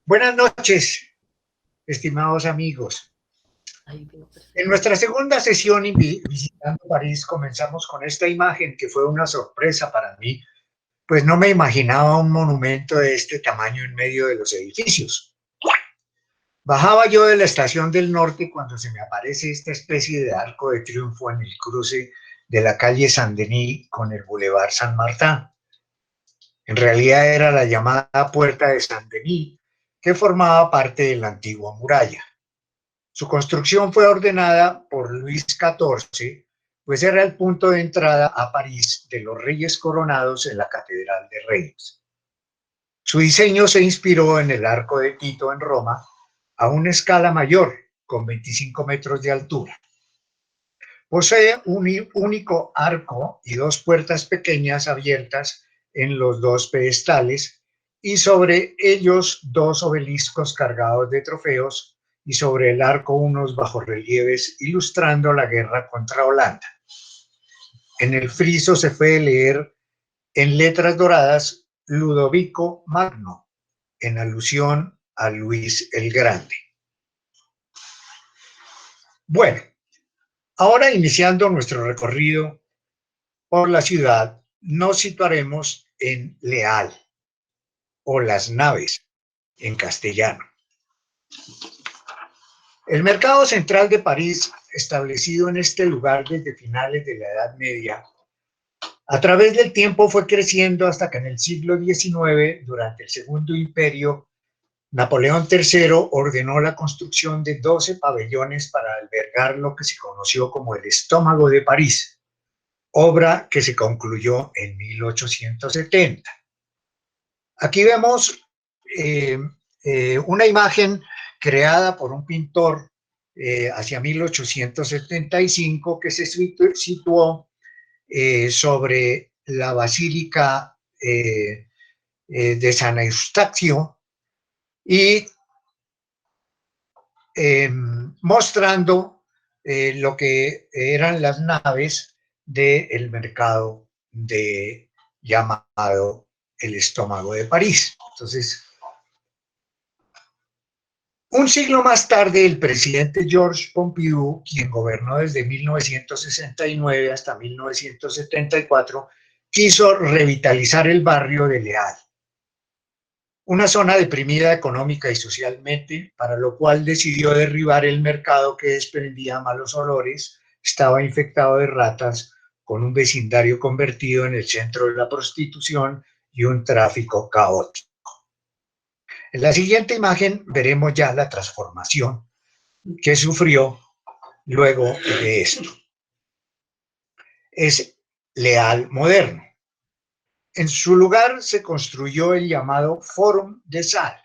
Buenas noches, estimados amigos. En nuestra segunda sesión visitando París comenzamos con esta imagen que fue una sorpresa para mí, pues no me imaginaba un monumento de este tamaño en medio de los edificios. Bajaba yo de la estación del norte cuando se me aparece esta especie de arco de triunfo en el cruce de la calle Saint-Denis con el Boulevard Saint-Martin. En realidad era la llamada Puerta de Saint-Denis, que formaba parte de la antigua muralla. Su construcción fue ordenada por Luis XIV, pues era el punto de entrada a París de los reyes coronados en la Catedral de Reims. Su diseño se inspiró en el Arco de Tito en Roma, a una escala mayor, con 25 metros de altura. Posee un único arco y dos puertas pequeñas abiertas en los dos pedestales y sobre ellos dos obeliscos cargados de trofeos y sobre el arco unos bajorrelieves ilustrando la guerra contra Holanda. En el friso se puede leer en letras doradas Ludovico Magno, en alusión a Luis el Grande. Bueno, ahora iniciando nuestro recorrido por la ciudad, nos situaremos en Leal, o Las Naves, en castellano. El mercado central de París, establecido en este lugar desde finales de la Edad Media, a través del tiempo fue creciendo hasta que en el siglo XIX, durante el Segundo Imperio, Napoleón III ordenó la construcción de 12 pabellones para albergar lo que se conoció como el Estómago de París, obra que se concluyó en 1870. Aquí vemos una imagen creada por un pintor hacia 1875 que se situó sobre la Basílica de San Eustaquio y mostrando lo que eran las naves del mercado llamado el Estómago de París. Entonces, un siglo más tarde, el presidente Georges Pompidou, quien gobernó desde 1969 hasta 1974, quiso revitalizar el barrio de Leal, una zona deprimida económica y socialmente, para lo cual decidió derribar el mercado que desprendía malos olores, estaba infectado de ratas, con un vecindario convertido en el centro de la prostitución y un tráfico caótico. En la siguiente imagen veremos ya la transformación que sufrió luego de esto. Es Leal moderno. En su lugar se construyó el llamado Forum des Halles,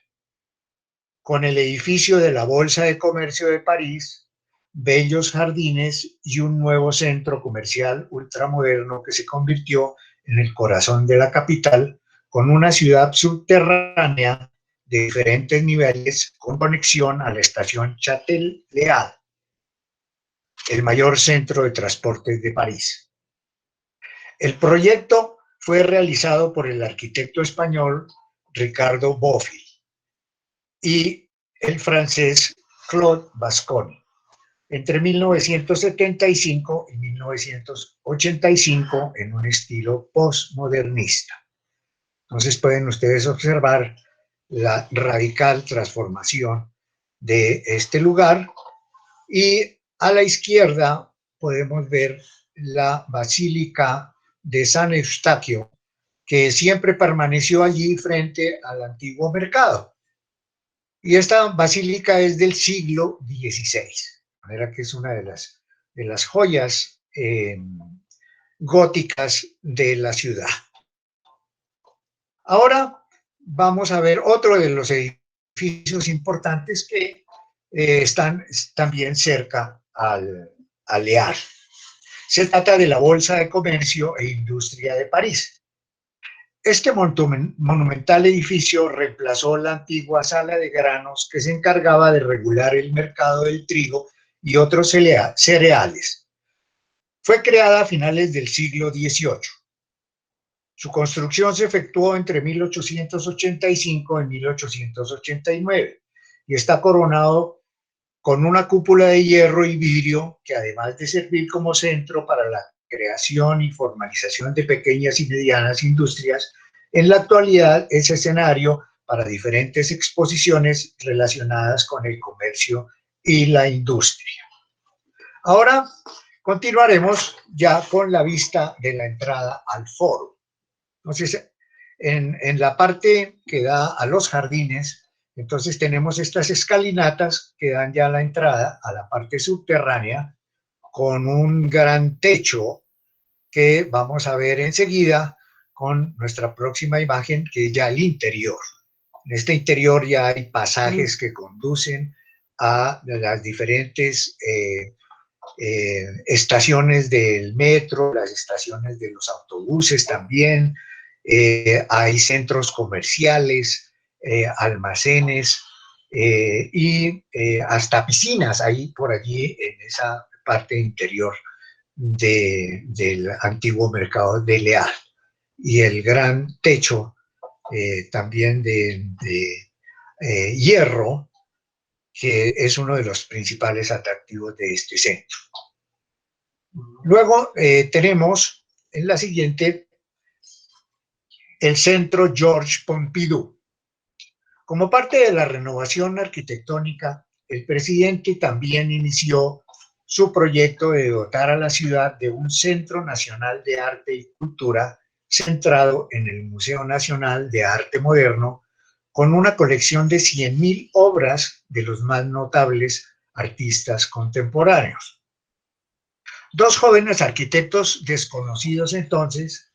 con el edificio de la Bolsa de Comercio de París, bellos jardines y un nuevo centro comercial ultramoderno que se convirtió en el corazón de la capital, con una ciudad subterránea de diferentes niveles con conexión a la estación Châtelet-Léal, el mayor centro de transportes de París. El proyecto fue realizado por el arquitecto español Ricardo Bofill y el francés Claude Basconi entre 1975 y 1985 en un estilo postmodernista. Entonces pueden ustedes observar la radical transformación de este lugar y a la izquierda podemos ver la Basílica de San Eustaquio, que siempre permaneció allí frente al antiguo mercado. Y esta basílica es del siglo XVI, de manera que es una de las joyas góticas de la ciudad. Ahora vamos a ver otro de los edificios importantes que están también cerca al Leal. Se trata de la Bolsa de Comercio e Industria de París. Este monumental edificio reemplazó la antigua sala de granos que se encargaba de regular el mercado del trigo y otros cereales. Fue creada a finales del siglo XVIII. Su construcción se efectuó entre 1885 y 1889 y está coronado con una cúpula de hierro y vidrio que, además de servir como centro para la creación y formalización de pequeñas y medianas industrias, en la actualidad es escenario para diferentes exposiciones relacionadas con el comercio y la industria. Ahora continuaremos ya con la vista de la entrada al foro. Entonces, en la parte que da a los jardines, entonces tenemos estas escalinatas que dan ya la entrada a la parte subterránea con un gran techo que vamos a ver enseguida con nuestra próxima imagen, que es ya el interior. En este interior ya hay pasajes que conducen a las diferentes estaciones del metro, las estaciones de los autobuses también, hay centros comerciales, almacenes y hasta piscinas ahí por allí en esa parte interior del antiguo mercado de Leal. Y el gran techo también de hierro, que es uno de los principales atractivos de este centro. Luego tenemos en la siguiente el Centro Georges Pompidou. Como parte de la renovación arquitectónica, el presidente también inició su proyecto de dotar a la ciudad de un Centro Nacional de Arte y Cultura centrado en el Museo Nacional de Arte Moderno, con una colección de 100.000 obras de los más notables artistas contemporáneos. Dos jóvenes arquitectos desconocidos entonces,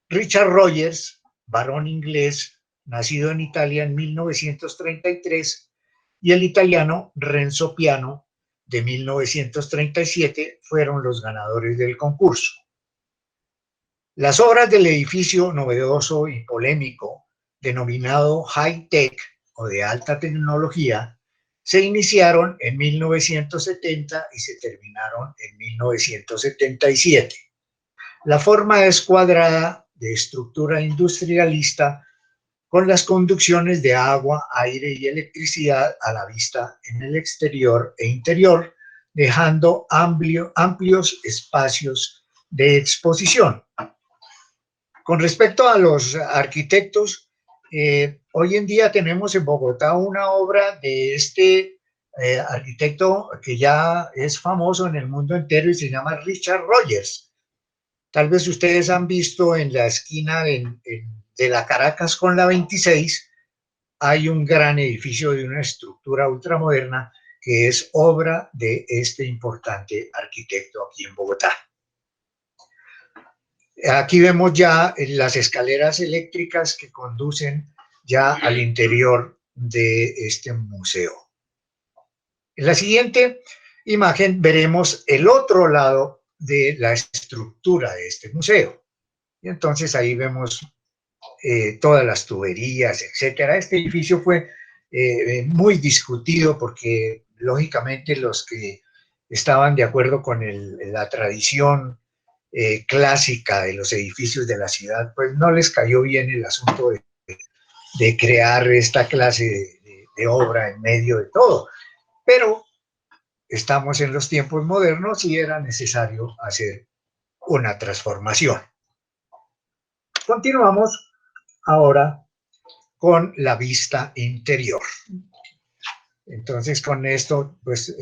Richard Rogers, varón inglés, nacido en Italia en 1933, y el italiano Renzo Piano, de 1937, fueron los ganadores del concurso. Las obras del edificio novedoso y polémico, denominado high-tech o de alta tecnología, se iniciaron en 1970 y se terminaron en 1977. La forma es cuadrada, de estructura industrialista, con las conducciones de agua, aire y electricidad a la vista en el exterior e interior, dejando amplios espacios de exposición. Con respecto a los arquitectos, hoy en día tenemos en Bogotá una obra de este arquitecto que ya es famoso en el mundo entero y se llama Richard Rogers. Tal vez ustedes han visto en la esquina de la Caracas con la 26, hay un gran edificio de una estructura ultramoderna que es obra de este importante arquitecto aquí en Bogotá. Aquí vemos ya las escaleras eléctricas que conducen ya al interior de este museo. En la siguiente imagen veremos el otro lado de la estructura de este museo. Y entonces ahí vemos todas las tuberías, etcétera. Este edificio fue muy discutido porque, lógicamente, los que estaban de acuerdo con la tradición clásica de los edificios de la ciudad, pues no les cayó bien el asunto de crear esta clase de obra en medio de todo. Pero estamos en los tiempos modernos y era necesario hacer una transformación. Continuamos ahora con la vista interior. Entonces, con esto, pues,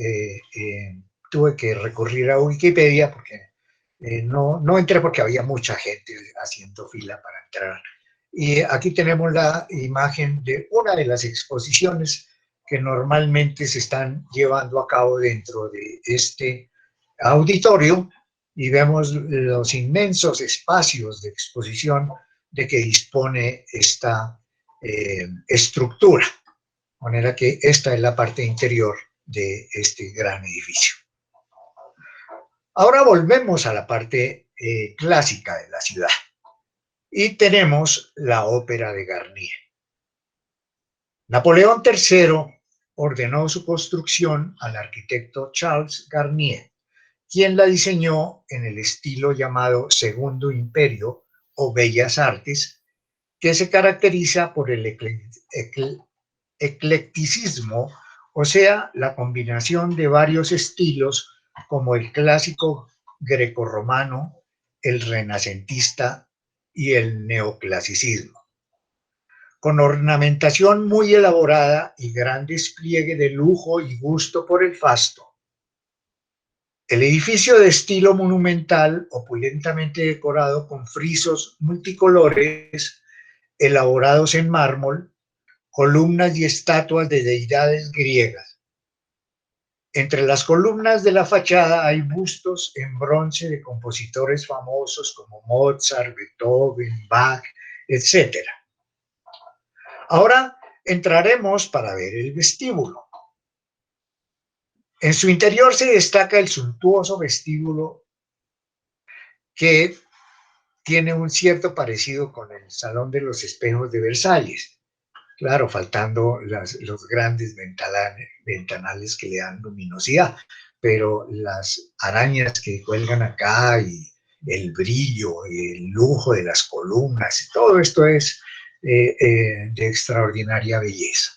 tuve que recurrir a Wikipedia porque no entré porque había mucha gente haciendo fila para entrar. Y aquí tenemos la imagen de una de las exposiciones que normalmente se están llevando a cabo dentro de este auditorio y vemos los inmensos espacios de exposición de que dispone esta estructura. De manera que esta es la parte interior de este gran edificio. Ahora volvemos a la parte clásica de la ciudad y tenemos la ópera de Garnier. Napoleón III ordenó su construcción al arquitecto Charles Garnier, quien la diseñó en el estilo llamado Segundo Imperio o bellas artes, que se caracteriza por el eclecticismo, o sea, la combinación de varios estilos como el clásico grecorromano, el renacentista y el neoclasicismo, con ornamentación muy elaborada y gran despliegue de lujo y gusto por el fasto. El edificio de estilo monumental, opulentamente decorado con frisos multicolores elaborados en mármol, columnas y estatuas de deidades griegas. Entre las columnas de la fachada hay bustos en bronce de compositores famosos como Mozart, Beethoven, Bach, etc. Ahora entraremos para ver el vestíbulo. En su interior se destaca el suntuoso vestíbulo que tiene un cierto parecido con el Salón de los Espejos de Versalles. Claro, faltando los grandes ventanales que le dan luminosidad, pero las arañas que cuelgan acá y el brillo y el lujo de las columnas, todo esto es de extraordinaria belleza.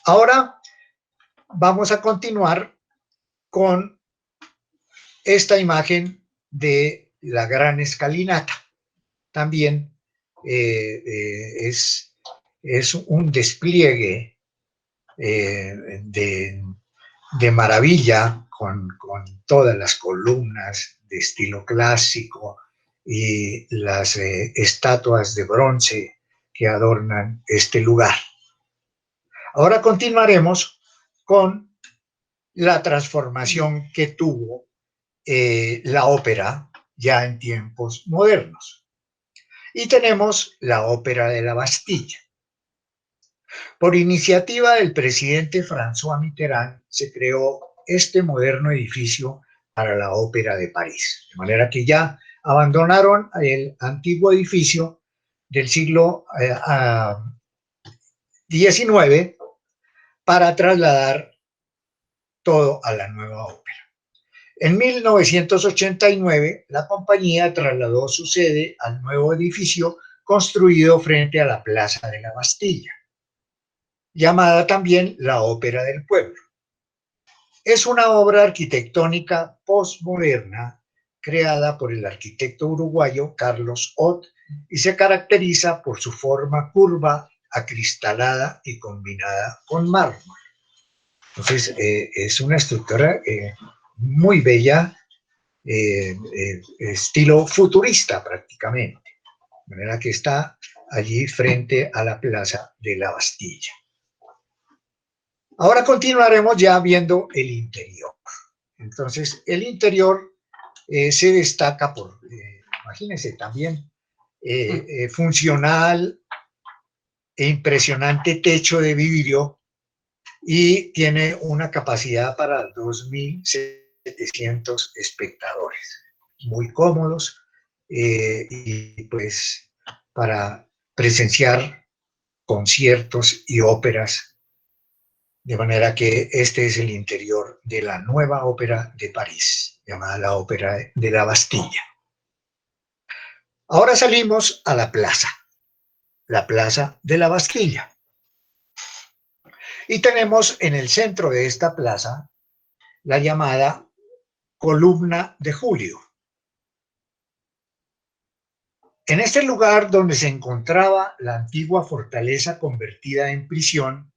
Ahora vamos a continuar con esta imagen de la gran escalinata. También es un despliegue de maravilla con todas las columnas de estilo clásico y las estatuas de bronce que adornan este lugar. Ahora continuaremos con la transformación que tuvo la ópera ya en tiempos modernos. Y tenemos la Ópera de la Bastilla. Por iniciativa del presidente François Mitterrand se creó este moderno edificio para la Ópera de París. De manera que ya abandonaron el antiguo edificio del siglo XIX para trasladar todo a la nueva ópera. En 1989, la compañía trasladó su sede al nuevo edificio construido frente a la Plaza de la Bastilla, llamada también la Ópera del Pueblo. Es una obra arquitectónica postmoderna creada por el arquitecto uruguayo Carlos Ott y se caracteriza por su forma curva, acristalada y combinada con mármol. Entonces, es una estructura muy bella, estilo futurista prácticamente, de manera que está allí frente a la Plaza de la Bastilla. Ahora continuaremos ya viendo el interior. Entonces, el interior se destaca por, imagínense, también funcional e impresionante techo de vidrio y tiene una capacidad para 2.700 espectadores, muy cómodos y pues para presenciar conciertos y óperas, de manera que este es el interior de la nueva ópera de París, llamada la Ópera de la Bastilla. Ahora salimos a la Plaza de la Bastilla. Y tenemos en el centro de esta plaza la llamada Columna de Julio. En este lugar donde se encontraba la antigua fortaleza convertida en prisión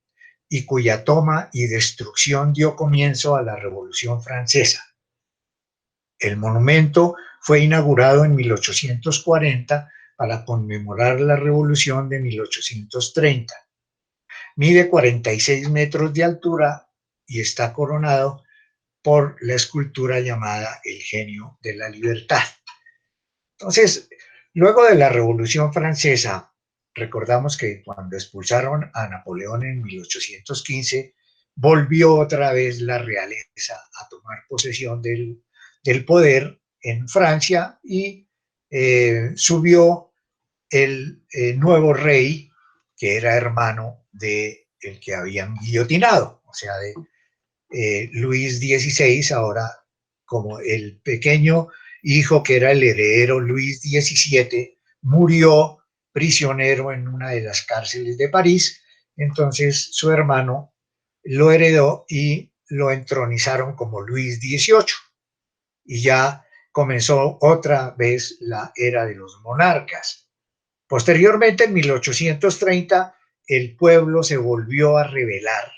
y cuya toma y destrucción dio comienzo a la Revolución Francesa. El monumento fue inaugurado en 1840 para conmemorar la Revolución de 1830. Mide 46 metros de altura y está coronado por la escultura llamada El Genio de la Libertad. Entonces, luego de la Revolución Francesa, recordamos que cuando expulsaron a Napoleón en 1815, volvió otra vez la realeza a tomar posesión del poder en Francia y subió el nuevo rey, que era hermano del que habían guillotinado, o sea, de Luis XVI, ahora como el pequeño hijo, que era el heredero Luis XVII, murió prisionero en una de las cárceles de París. Entonces su hermano lo heredó y lo entronizaron como Luis XVIII. Y ya comenzó otra vez la era de los monarcas. Posteriormente, en 1830, el pueblo se volvió a rebelar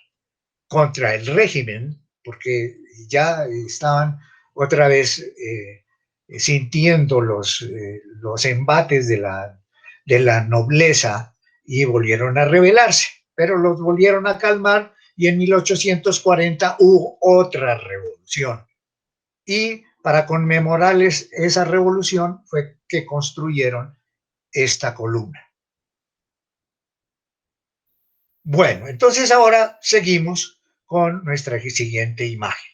contra el régimen, porque ya estaban otra vez sintiendo los embates de la nobleza y volvieron a rebelarse, pero los volvieron a calmar y en 1840 hubo otra revolución. Y para conmemorarles esa revolución fue que construyeron esta columna. Bueno, entonces ahora seguimos con nuestra siguiente imagen.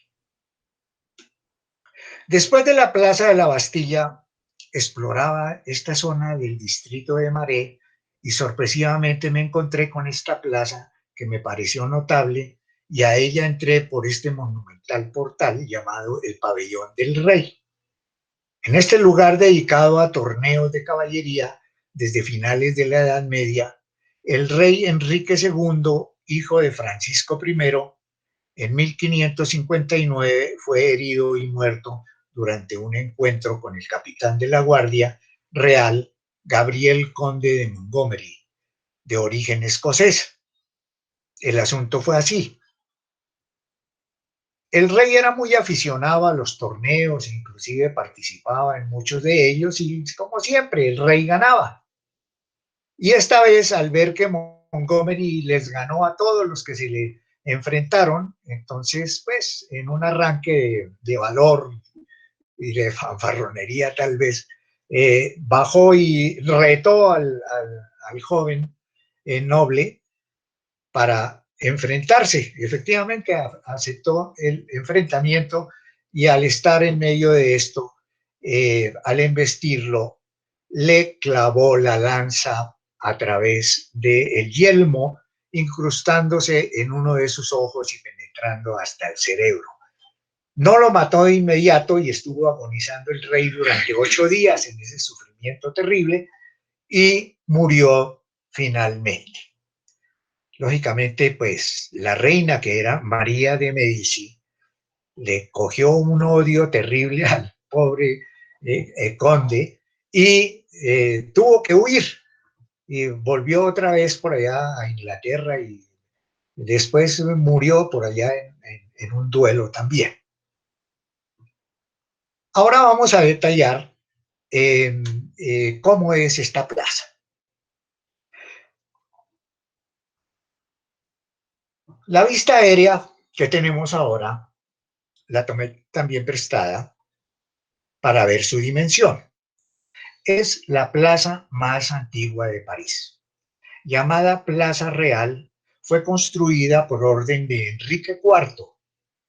Después de la Plaza de la Bastilla, exploraba esta zona del distrito de Marais y sorpresivamente me encontré con esta plaza que me pareció notable y a ella entré por este monumental portal llamado el Pabellón del Rey. En este lugar dedicado a torneos de caballería desde finales de la Edad Media, el rey Enrique II, hijo de Francisco I, en 1559 fue herido y muerto durante un encuentro con el capitán de la Guardia Real, Gabriel Conde de Montgomery, de origen escocés. El asunto fue así. El rey era muy aficionado a los torneos, inclusive participaba en muchos de ellos y, como siempre, el rey ganaba. Y esta vez, al ver que Montgomery les ganó a todos los que se le enfrentaron, entonces, pues, en un arranque de valor y de fanfarronería tal vez, bajó y retó al joven noble para enfrentarse. Efectivamente, aceptó el enfrentamiento y al estar en medio de esto, al embestirlo, le clavó la lanza a través del yelmo, incrustándose en uno de sus ojos y penetrando hasta el cerebro. No lo mató de inmediato y estuvo agonizando el rey durante 8 días en ese sufrimiento terrible y murió finalmente. Lógicamente, pues la reina, que era María de Medici, le cogió un odio terrible al pobre conde y tuvo que huir y volvió otra vez por allá a Inglaterra y después murió por allá en un duelo también. Ahora vamos a detallar cómo es esta plaza. La vista aérea que tenemos ahora la tomé también prestada para ver su dimensión. Es la plaza más antigua de París. Llamada Plaza Real, fue construida por orden de Enrique IV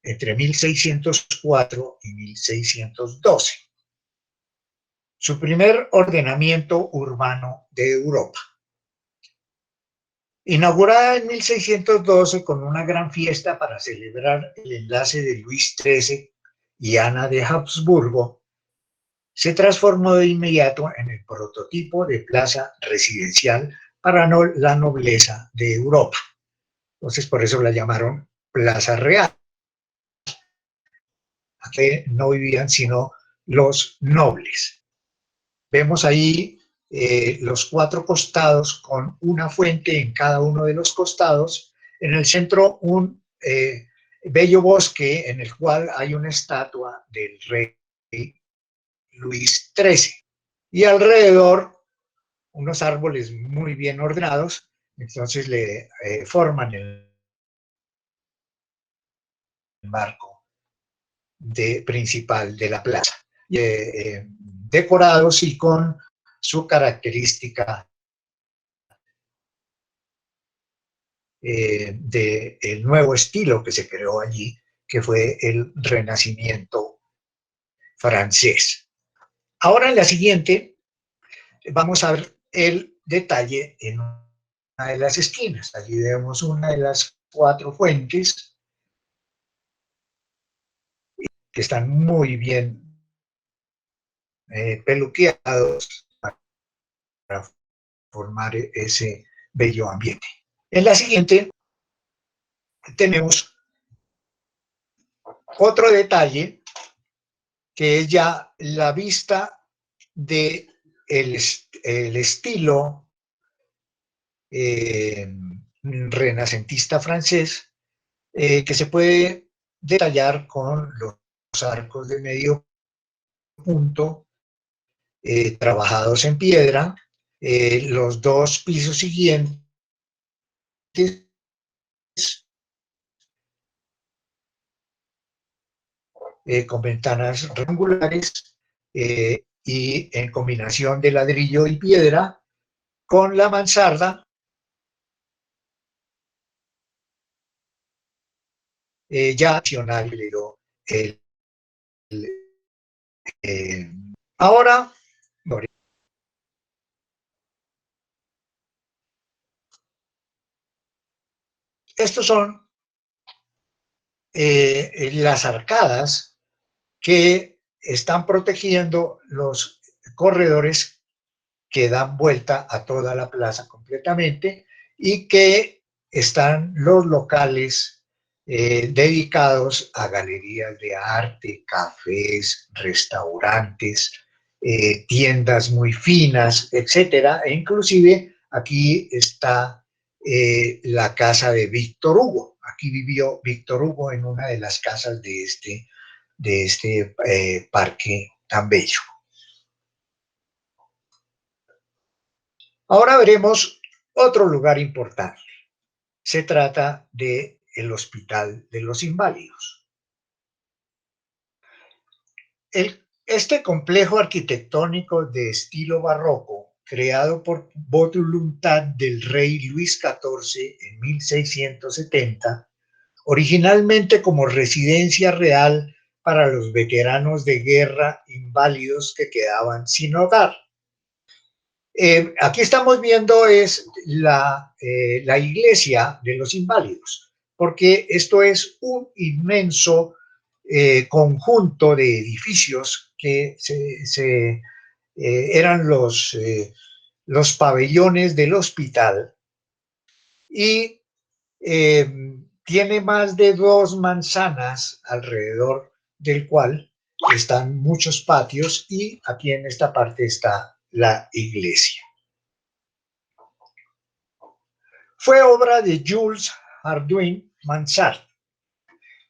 entre 1604 y 1612. Su primer ordenamiento urbano de Europa. Inaugurada en 1612 con una gran fiesta para celebrar el enlace de Luis XIII y Ana de Habsburgo, se transformó de inmediato en el prototipo de plaza residencial para la nobleza de Europa. Entonces, por eso la llamaron Plaza Real. Aquí no vivían sino los nobles. Vemos ahí los 4 costados con una fuente en cada uno de los costados. En el centro un bello bosque en el cual hay una estatua del rey Luis XIII. Y alrededor unos árboles muy bien ordenados, entonces le forman el marco principal de la plaza. Decorados y con su característica del nuevo estilo que se creó allí, que fue el Renacimiento francés. Ahora en la siguiente vamos a ver el detalle en una de las esquinas. Allí vemos una de las 4 fuentes que están muy bien peluqueados para formar ese bello ambiente. En la siguiente tenemos otro detalle que es ya la vista de el estilo renacentista francés, que se puede detallar con los arcos de medio punto trabajados en piedra, los dos pisos siguientes con ventanas rectangulares y en combinación de ladrillo y piedra, con la mansarda ya opcional. Eh, ahora, estos son las arcadas que están protegiendo los corredores que dan vuelta a toda la plaza completamente y que están los locales dedicados a galerías de arte, cafés, restaurantes, tiendas muy finas, etcétera. E inclusive aquí está la casa de Víctor Hugo. Aquí vivió Víctor Hugo en una de las casas de este parque tan bello. Ahora veremos otro lugar importante. Se trata del Hospital de los Inválidos. Este complejo arquitectónico de estilo barroco, creado por voluntad del rey Luis XIV en 1670, originalmente como residencia real para los veteranos de guerra inválidos que quedaban sin hogar. Aquí estamos viendo es la iglesia de los inválidos, porque esto es un inmenso conjunto de edificios que eran los pabellones del hospital y tiene más de 2 manzanas alrededor del cual están muchos patios y aquí en esta parte está la iglesia. Fue obra de Jules Hardouin Mansart.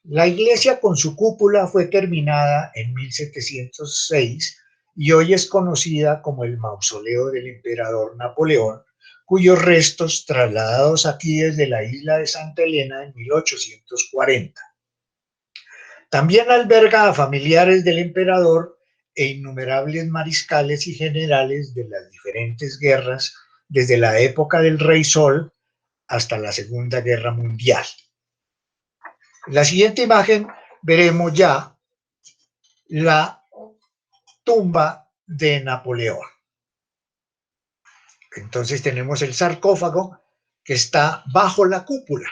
La iglesia con su cúpula fue terminada en 1706 y hoy es conocida como el mausoleo del emperador Napoleón, cuyos restos trasladados aquí desde la isla de Santa Elena en 1840. También alberga a familiares del emperador e innumerables mariscales y generales de las diferentes guerras desde la época del Rey Sol hasta la Segunda Guerra Mundial. En la siguiente imagen veremos ya la tumba de Napoleón. Entonces tenemos el sarcófago que está bajo la cúpula.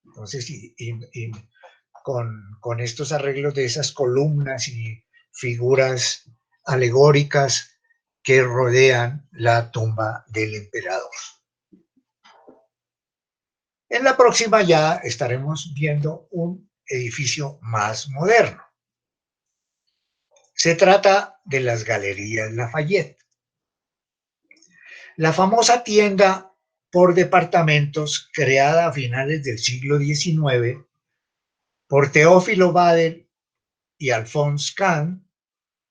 Entonces, con estos arreglos de esas columnas y figuras alegóricas que rodean la tumba del emperador. En la próxima ya estaremos viendo un edificio más moderno. Se trata de las Galerías Lafayette. La famosa tienda por departamentos creada a finales del siglo XIX por Teófilo Bader y Alphonse Kahn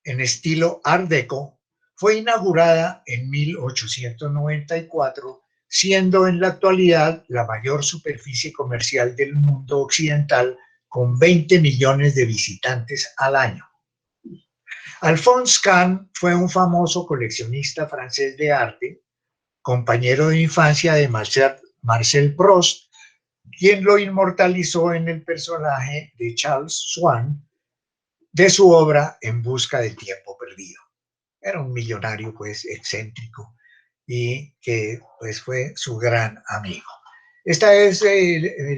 en estilo Art Deco fue inaugurada en 1894, siendo en la actualidad la mayor superficie comercial del mundo occidental con 20 millones de visitantes al año. Alphonse Kahn fue un famoso coleccionista francés de arte, compañero de infancia de Marcel Proust, quien lo inmortalizó en el personaje de Charles Swann de su obra En busca del tiempo perdido. Era un millonario pues excéntrico y que pues fue su gran amigo. Esta es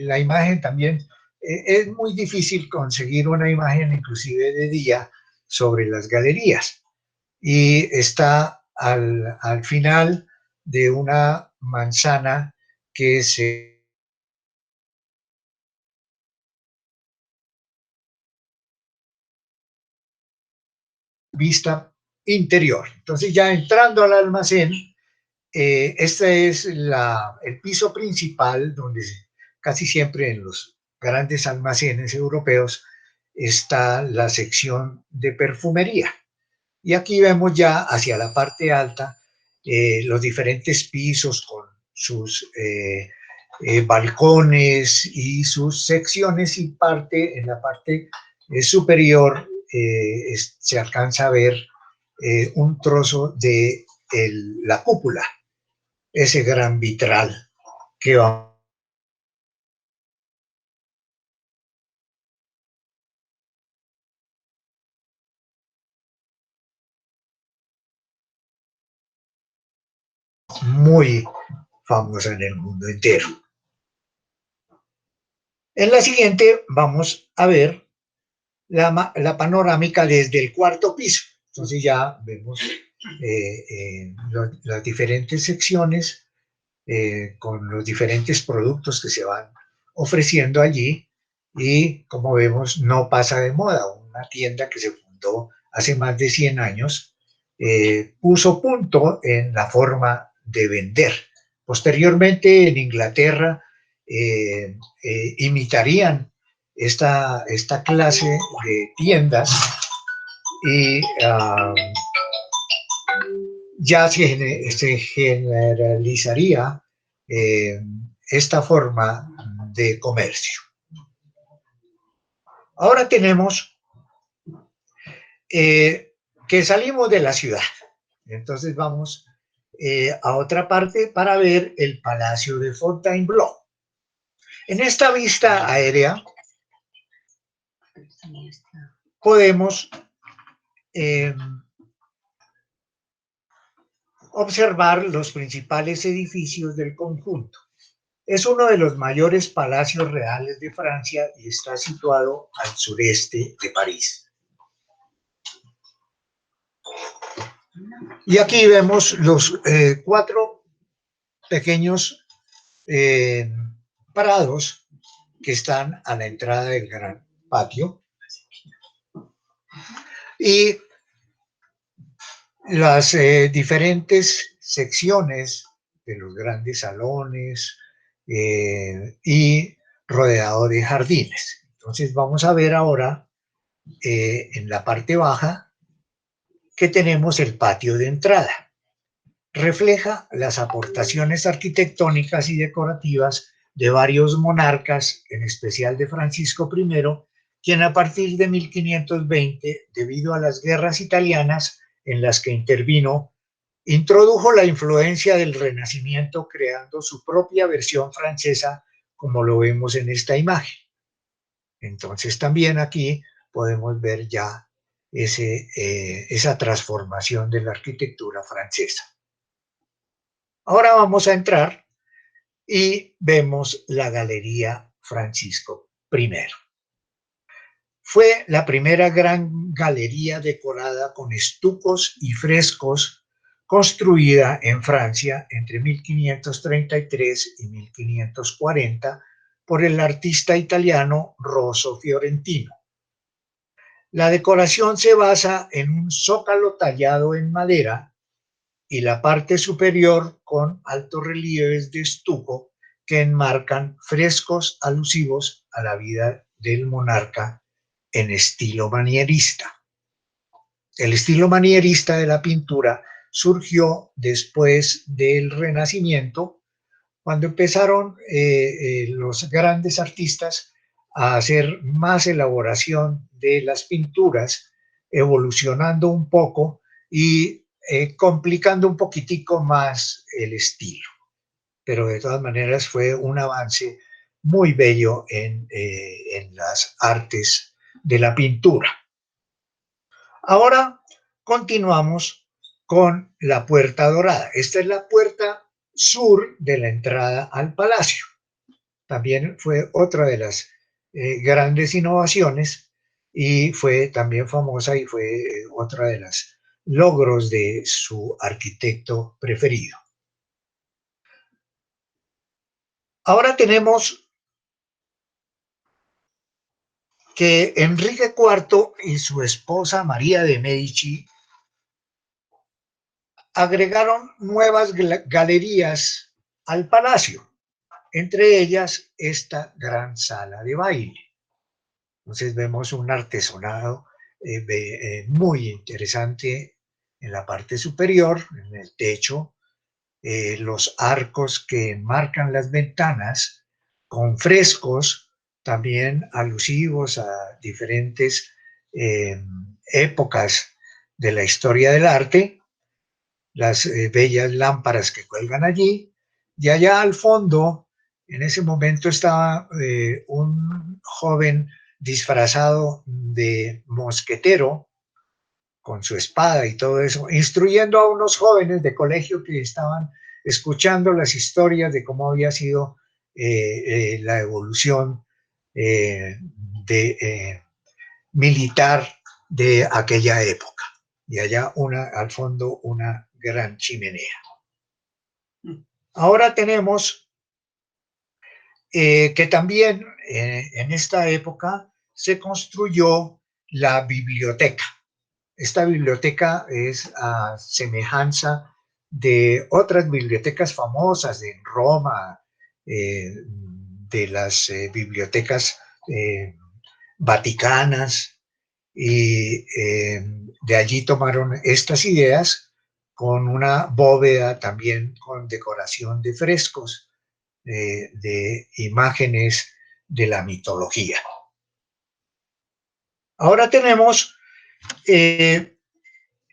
la imagen también. Es muy difícil conseguir una imagen inclusive de día sobre las galerías. y está al final de una manzana que se vista interior. Entonces ya entrando al almacén, este es el piso principal donde casi siempre en los grandes almacenes europeos está la sección de perfumería. Y aquí vemos ya hacia la parte alta los diferentes pisos con sus balcones y sus secciones, y en la parte superior se alcanza a ver un trozo de la cúpula, ese gran vitral que va muy famosa en el mundo entero. En la siguiente vamos a ver la panorámica desde el cuarto piso. Entonces ya vemos las diferentes secciones con los diferentes productos que se van ofreciendo allí, y como vemos no pasa de moda. Una tienda que se fundó hace más de 100 años puso punto en la forma de vender. Posteriormente en Inglaterra imitarían esta clase de tiendas, y ya se generalizaría eh, esta forma de comercio. Ahora tenemos que salimos de la ciudad, entonces vamos a otra parte para ver el Palacio de Fontainebleau. En esta vista aérea podemos observar los principales edificios del conjunto. Es uno de los mayores palacios reales de Francia y está situado al sureste de París. Y aquí vemos los 4 pequeños prados que están a la entrada del gran patio. Y las diferentes secciones de los grandes salones y rodeado de jardines. Entonces vamos a ver ahora en la parte baja que tenemos el patio de entrada. Refleja las aportaciones arquitectónicas y decorativas de varios monarcas, en especial de Francisco I, quien a partir de 1520, debido a las guerras italianas en las que intervino, introdujo la influencia del Renacimiento creando su propia versión francesa, como lo vemos en esta imagen. Entonces también aquí podemos ver ya esa transformación de la arquitectura francesa. Ahora vamos a entrar y vemos la Galería Francisco I. Fue la primera gran galería decorada con estucos y frescos construida en Francia entre 1533 y 1540 por el artista italiano Rosso Fiorentino. La decoración se basa en un zócalo tallado en madera y la parte superior con altos relieves de estuco que enmarcan frescos alusivos a la vida del monarca en estilo manierista. El estilo manierista de la pintura surgió después del Renacimiento, cuando empezaron los grandes artistas a hacer más elaboración de las pinturas, evolucionando un poco y complicando un poquitico más el estilo. Pero de todas maneras fue un avance muy bello en las artes de la pintura. Ahora continuamos con la Puerta Dorada. Esta es la puerta sur de la entrada al palacio. También fue otra de las grandes innovaciones y fue también famosa, y fue otra de las logros de su arquitecto preferido. Ahora tenemos que Enrique IV y su esposa María de Medici agregaron nuevas galerías al palacio, entre ellas esta gran sala de baile. Entonces vemos un artesonado muy interesante en la parte superior, en el techo, los arcos que enmarcan las ventanas, con frescos también alusivos a diferentes épocas de la historia del arte, las bellas lámparas que cuelgan allí, y allá al fondo, en ese momento estaba un joven disfrazado de mosquetero, con su espada y todo eso, instruyendo a unos jóvenes de colegio que estaban escuchando las historias de cómo había sido la evolución militar de aquella época. Y allá al fondo una gran chimenea. Ahora tenemos que también en esta época se construyó la biblioteca. Esta biblioteca es a semejanza de otras bibliotecas famosas en Roma, de las bibliotecas vaticanas, y de allí tomaron estas ideas con una bóveda también con decoración de frescos, de imágenes de la mitología. Ahora tenemos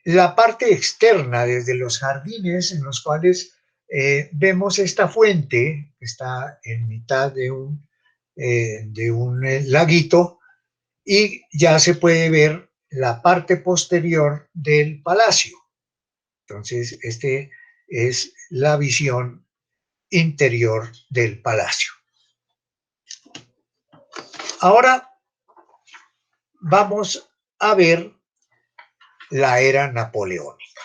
la parte externa, desde los jardines en los cuales vemos esta fuente que está en mitad de un laguito, y ya se puede ver la parte posterior del palacio. Entonces, esta es la visión interior del palacio. Ahora vamos a ver la era napoleónica.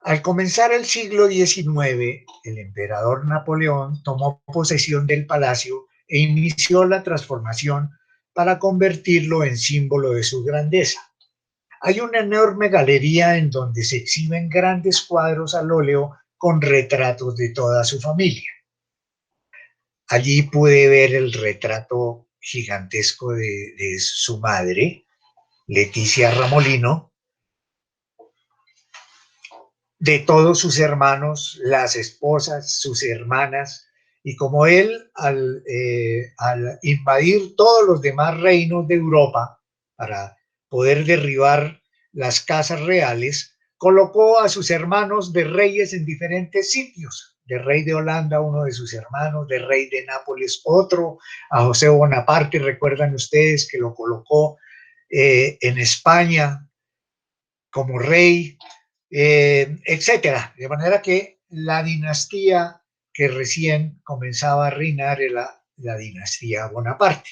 Al comenzar el siglo XIX, el emperador Napoleón tomó posesión del palacio e inició la transformación para convertirlo en símbolo de su grandeza. Hay una enorme galería en donde se exhiben grandes cuadros al óleo con retratos de toda su familia. Allí pude ver el retrato gigantesco de su madre, Leticia Ramolino, de todos sus hermanos, las esposas, sus hermanas, y como él al invadir todos los demás reinos de Europa para poder derribar las casas reales, colocó a sus hermanos de reyes en diferentes sitios. De rey de Holanda, uno de sus hermanos; de rey de Nápoles, otro; a José Bonaparte, recuerdan ustedes que lo colocó en España como rey, etcétera. De manera que la dinastía que recién comenzaba a reinar era la dinastía Bonaparte.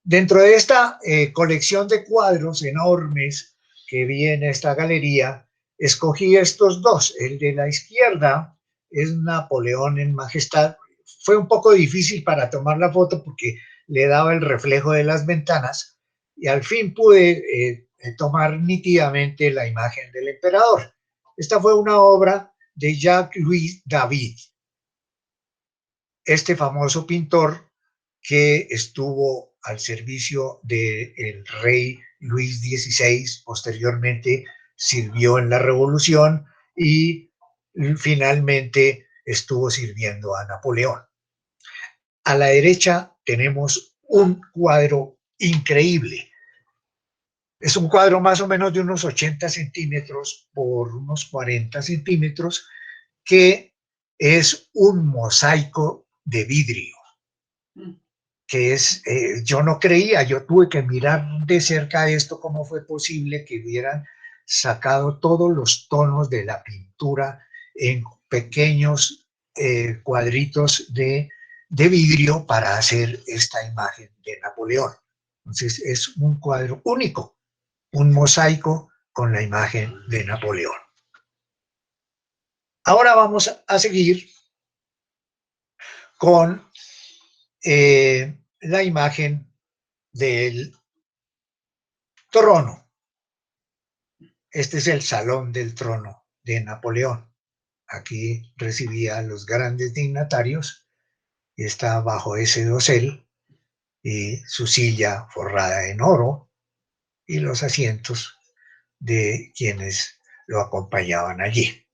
Dentro de esta colección de cuadros enormes que vi en esta galería, escogí estos dos. El de la izquierda es Napoleón en majestad. Fue un poco difícil para tomar la foto porque le daba el reflejo de las ventanas, y al fin pude tomar nítidamente la imagen del emperador. Esta fue una obra de Jacques-Louis David, este famoso pintor que estuvo al servicio del rey Luis XVI, posteriormente sirvió en la Revolución y finalmente estuvo sirviendo a Napoleón. A la derecha tenemos un cuadro increíble. Es un cuadro más o menos de unos 80 centímetros por unos 40 centímetros, que es un mosaico de vidrio, que es, yo no creía, yo tuve que mirar de cerca esto, cómo fue posible que hubieran sacado todos los tonos de la pintura en pequeños cuadritos de vidrio para hacer esta imagen de Napoleón. Entonces es un cuadro único, un mosaico con la imagen de Napoleón. Ahora vamos a seguir con la imagen del trono. Este es el salón del trono de Napoleón. Aquí recibía a los grandes dignatarios y está bajo ese dosel y su silla forrada en oro y los asientos de quienes lo acompañaban allí.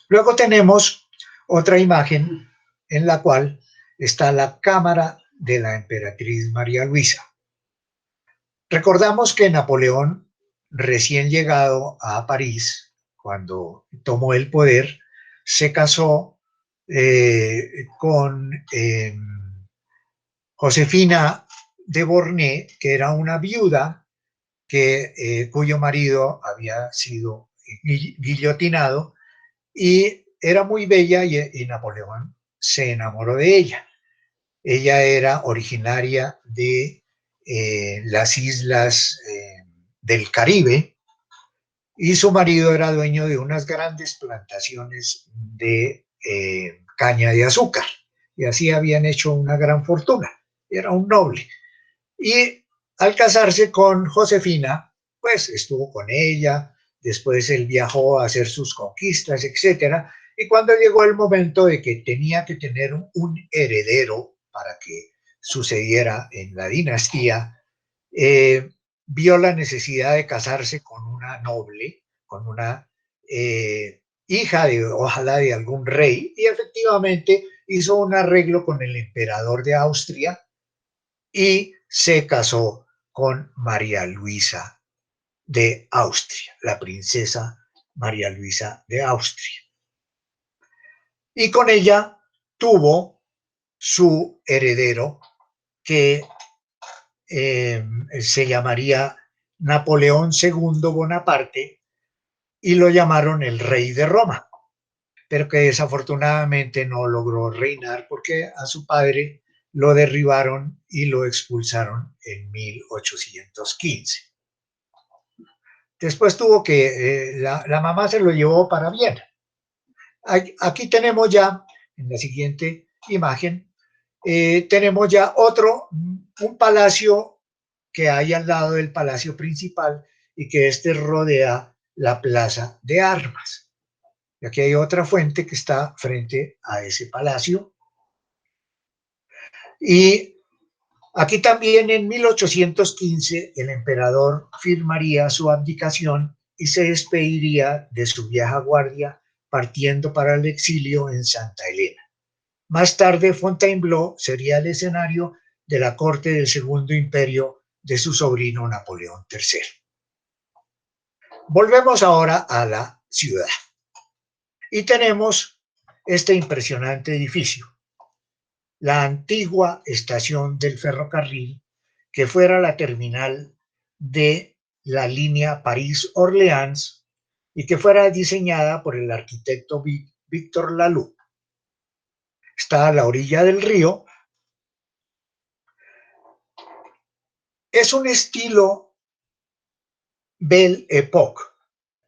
Luego tenemos otra imagen en la cual está la cámara de la emperatriz María Luisa. Recordamos que Napoleón, recién llegado a París, cuando tomó el poder, se casó con Josefina de Beauharnais, que era una viuda cuyo marido había sido guillotinado, y era muy bella y Napoleón se enamoró de ella. Ella era originaria de las islas del Caribe y su marido era dueño de unas grandes plantaciones de caña de azúcar y así habían hecho una gran fortuna. Era un noble. Y al casarse con Josefina, pues estuvo con ella, después él viajó a hacer sus conquistas, etcétera, y cuando llegó el momento de que tenía que tener un heredero para que sucediera en la dinastía, vio la necesidad de casarse con una noble, con una hija de, ojalá, de algún rey, y efectivamente hizo un arreglo con el emperador de Austria y se casó con María Luisa de Austria, la princesa María Luisa de Austria. Y con ella tuvo su heredero que se llamaría Napoleón II Bonaparte y lo llamaron el rey de Roma, pero que desafortunadamente no logró reinar porque a su padre lo derribaron y lo expulsaron en 1815. Después tuvo que, la mamá se lo llevó para Viena. Aquí tenemos ya, en la siguiente imagen, tenemos ya un palacio que hay al lado del palacio principal y que este rodea la plaza de armas. Y aquí hay otra fuente que está frente a ese palacio. Y aquí también en 1815 el emperador firmaría su abdicación y se despediría de su vieja guardia partiendo para el exilio en Santa Elena. Más tarde Fontainebleau sería el escenario de la corte del Segundo Imperio de su sobrino Napoleón III. Volvemos ahora a la ciudad y tenemos este impresionante edificio, la antigua estación del ferrocarril que fuera la terminal de la línea París-Orleans y que fuera diseñada por el arquitecto Victor Laloux. Está a la orilla del río. Es un estilo Belle Époque.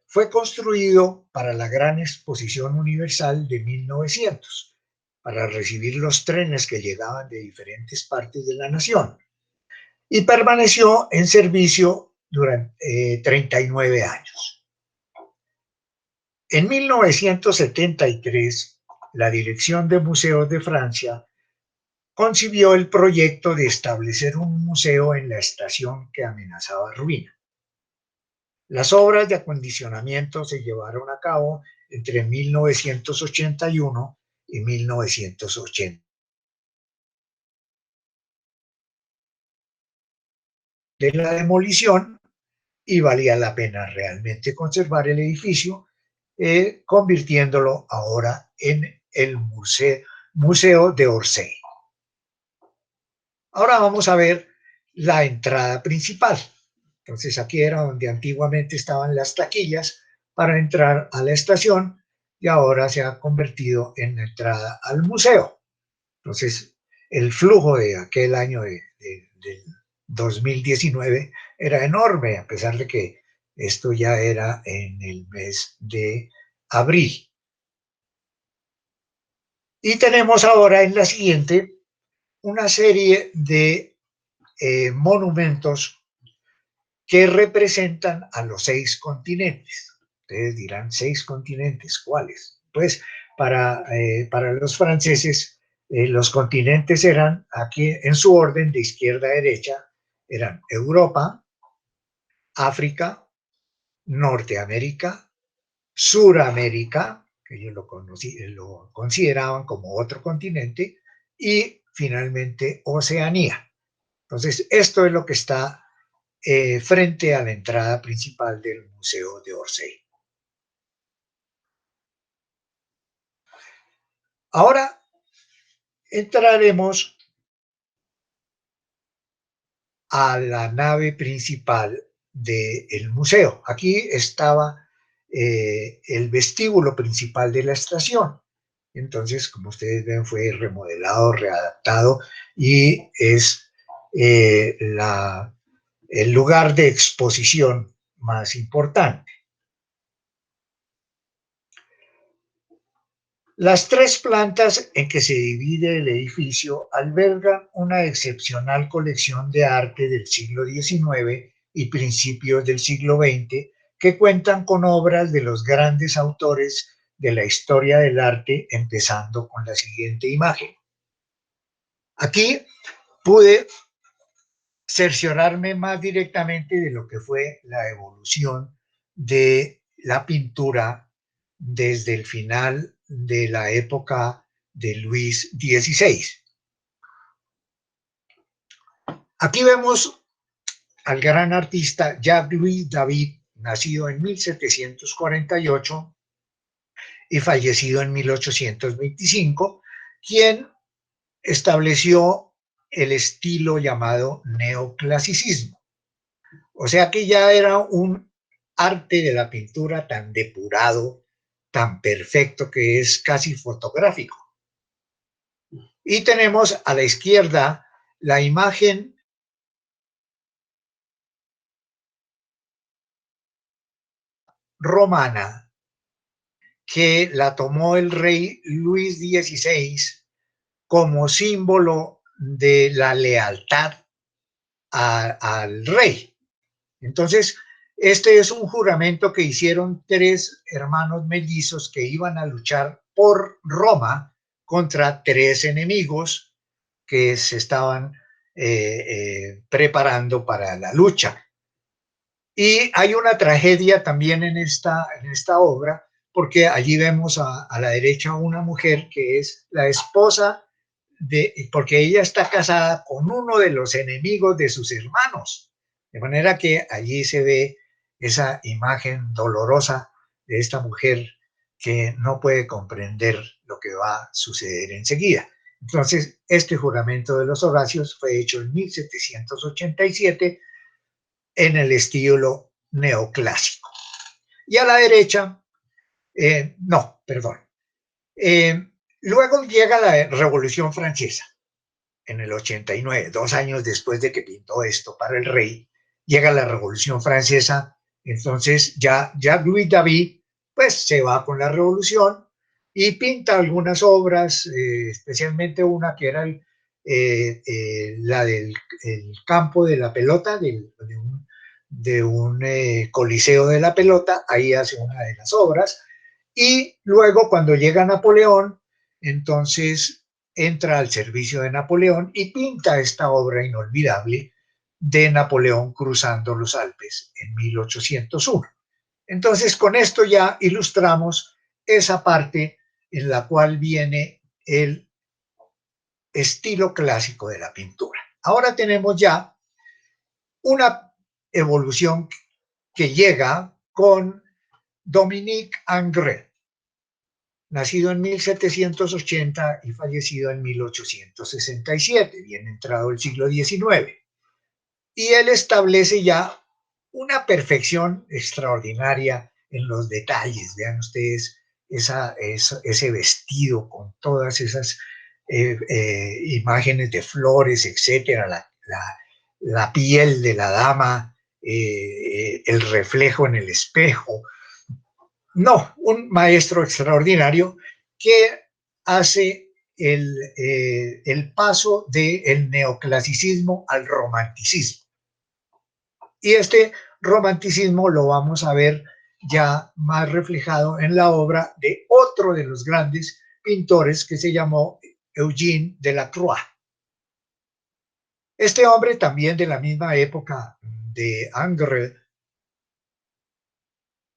Fue construido para la Gran Exposición Universal de 1900, para recibir los trenes que llegaban de diferentes partes de la nación, y permaneció en servicio durante 39 años. En 1973, la Dirección de Museos de Francia concibió el proyecto de establecer un museo en la estación que amenazaba ruina. Las obras de acondicionamiento se llevaron a cabo entre 1981 y 1980. De la demolición, y valía la pena realmente conservar el edificio, convirtiéndolo ahora en el Museo de Orsay. Ahora vamos a ver la entrada principal. Entonces aquí era donde antiguamente estaban las taquillas para entrar a la estación y ahora se ha convertido en la entrada al museo. Entonces el flujo de aquel año del 2019 era enorme, a pesar de que Esto ya era en el mes de abril. Y tenemos ahora en la siguiente una serie de monumentos que representan a los 6 continentes. Ustedes dirán, 6 continentes, ¿cuáles? Pues para los franceses, los continentes eran, aquí en su orden de izquierda a derecha, eran Europa, África, Norteamérica, Suramérica, que ellos lo consideraban como otro continente, y finalmente Oceanía. Entonces, esto es lo que está frente a la entrada principal del Museo de Orsay. Ahora entraremos a la nave principal del museo. Aquí estaba el vestíbulo principal de la estación. Entonces, como ustedes ven, fue remodelado, readaptado y es el lugar de exposición más importante. Las 3 plantas en que se divide el edificio albergan una excepcional colección de arte del siglo XIX y principios del siglo XX que cuentan con obras de los grandes autores de la historia del arte, empezando con la siguiente imagen. Aquí pude cerciorarme más directamente de lo que fue la evolución de la pintura desde el final de la época de Luis XVI. Aquí vemos al gran artista Jacques-Louis David, nacido en 1748 y fallecido en 1825, quien estableció el estilo llamado neoclasicismo. O sea que ya era un arte de la pintura tan depurado, tan perfecto, que es casi fotográfico. Y tenemos a la izquierda la imagen romana que la tomó el rey Luis XVI como símbolo de la lealtad al rey. Entonces, este es un juramento que hicieron 3 hermanos mellizos que iban a luchar por Roma contra 3 enemigos que se estaban preparando para la lucha. Y hay una tragedia también en esta obra, porque allí vemos a la derecha una mujer que es la esposa porque ella está casada con uno de los enemigos de sus hermanos. De manera que allí se ve esa imagen dolorosa de esta mujer que no puede comprender lo que va a suceder enseguida. Entonces, este juramento de los Horacios fue hecho en 1787 en el estilo neoclásico. Y a la derecha, luego llega la Revolución Francesa en el 89, 2 años después de que pintó esto para el rey, llega la Revolución Francesa. Entonces ya Louis David pues se va con la revolución y pinta algunas obras, especialmente una que era la del campo de la pelota, de un coliseo de la pelota. Ahí hace una de las obras. Y luego cuando llega Napoleón, entonces entra al servicio de Napoleón y pinta esta obra inolvidable de Napoleón cruzando los Alpes en 1801. Entonces, con esto ya ilustramos esa parte en la cual viene el estilo clásico de la pintura. Ahora tenemos ya una evolución que llega con Dominique Ingres, nacido en 1780 y fallecido en 1867, bien entrado el siglo XIX. Y él establece ya una perfección extraordinaria en los detalles. Vean ustedes ese vestido con todas esas imágenes de flores, etcétera, la piel de la dama el reflejo en el espejo. No, un maestro extraordinario que hace el paso del neoclasicismo al romanticismo. Y este romanticismo lo vamos a ver ya más reflejado en la obra de otro de los grandes pintores que se llamó Eugène Delacroix. Este hombre también de la misma época de Ingres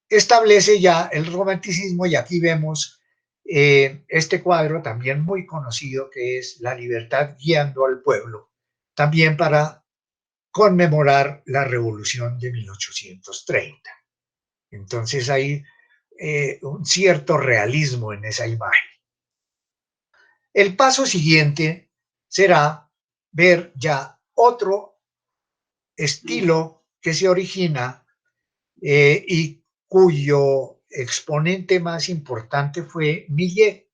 establece ya el romanticismo y aquí vemos este cuadro también muy conocido que es La libertad guiando al pueblo, también para conmemorar la revolución de 1830. Entonces hay un cierto realismo en esa imagen. El paso siguiente será ver ya otro estilo que se origina y cuyo exponente más importante fue Millet,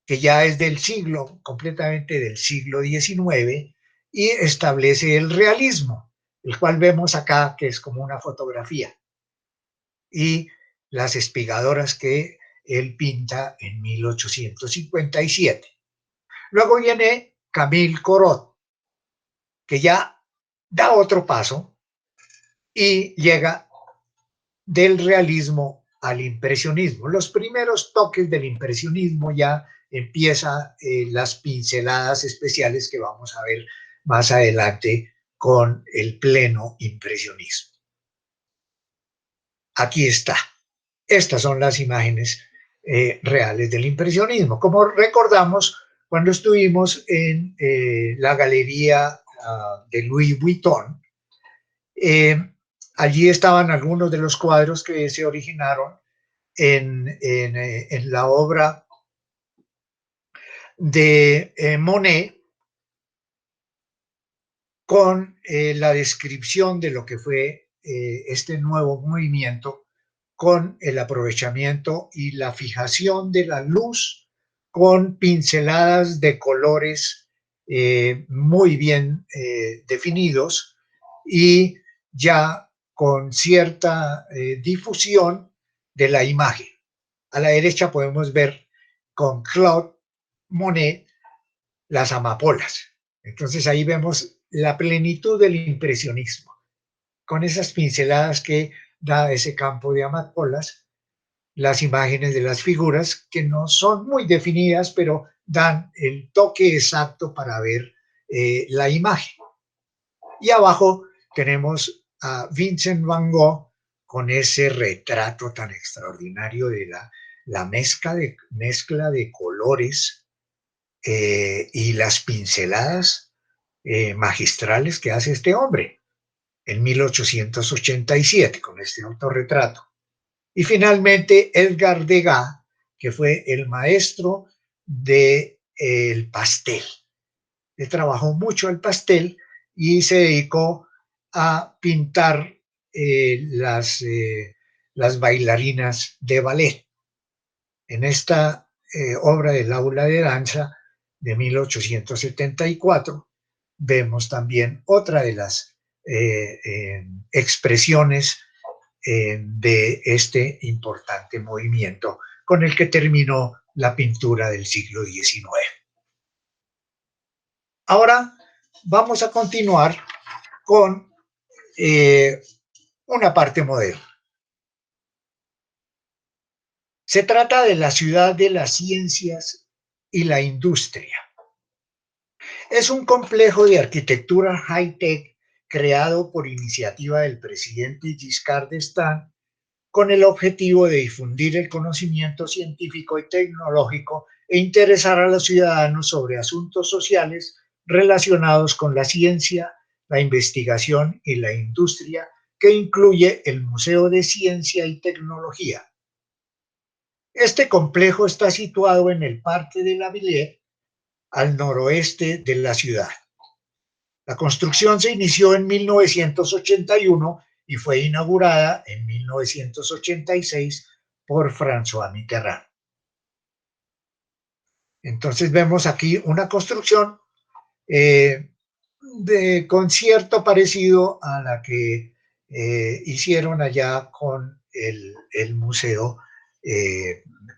que ya es del siglo, completamente del siglo XIX, y establece el realismo, el cual vemos acá, que es como una fotografía, y las espigadoras que él pinta en 1857. Luego viene Camille Corot, que ya da otro paso y llega del realismo al impresionismo. Los primeros toques del impresionismo ya empieza las pinceladas especiales que vamos a ver más adelante con el pleno impresionismo. Aquí está. Estas son las imágenes reales del impresionismo. Como recordamos, cuando estuvimos en la galería de Louis Vuitton, allí estaban algunos de los cuadros que se originaron en la obra de Monet con la descripción de lo que fue este nuevo movimiento con el aprovechamiento y la fijación de la luz con pinceladas de colores muy bien definidos y ya con cierta difusión de la imagen. A la derecha podemos ver con Claude Monet las amapolas. Entonces ahí vemos la plenitud del impresionismo, con esas pinceladas que da ese campo de amapolas, las imágenes de las figuras que no son muy definidas, pero dan el toque exacto para ver la imagen. Y abajo tenemos a Vincent Van Gogh con ese retrato tan extraordinario de la mezcla de colores y las pinceladas magistrales que hace este hombre en 1887 con este autorretrato. Y finalmente Edgar Degas, que fue el maestro del pastel. Él trabajó mucho el pastel y se dedicó a pintar las bailarinas de ballet. En esta obra del aula de danza de 1874 vemos también otra de las expresiones de este importante movimiento con el que terminó la pintura del siglo XIX. Ahora vamos a continuar con una parte moderna. Se trata de la ciudad de las ciencias y la industria. Es un complejo de arquitectura high-tech creado por iniciativa del presidente Giscard d'Estaing con el objetivo de difundir el conocimiento científico y tecnológico e interesar a los ciudadanos sobre asuntos sociales relacionados con la ciencia, la investigación y la industria, que incluye el Museo de Ciencia y Tecnología. Este complejo está situado en el Parque de la Villette, al noroeste de la ciudad. La construcción se inició en 1981 y fue inaugurada en 1986 por François Mitterrand. Entonces vemos aquí una construcción con cierto parecido a la que hicieron allá con el Museo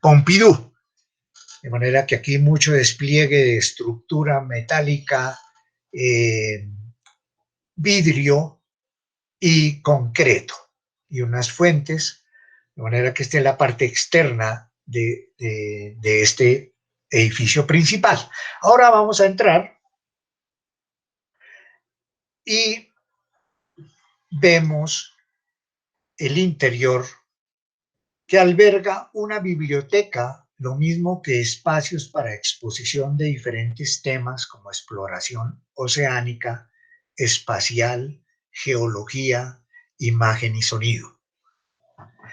Pompidou. De manera que aquí mucho despliegue de estructura metálica, vidrio y concreto, y unas fuentes, de manera que esta es la parte externa de este edificio principal. Ahora vamos a entrar y vemos el interior, que alberga una biblioteca, lo mismo que espacios para exposición de diferentes temas como exploración oceánica, espacial, geología, imagen y sonido.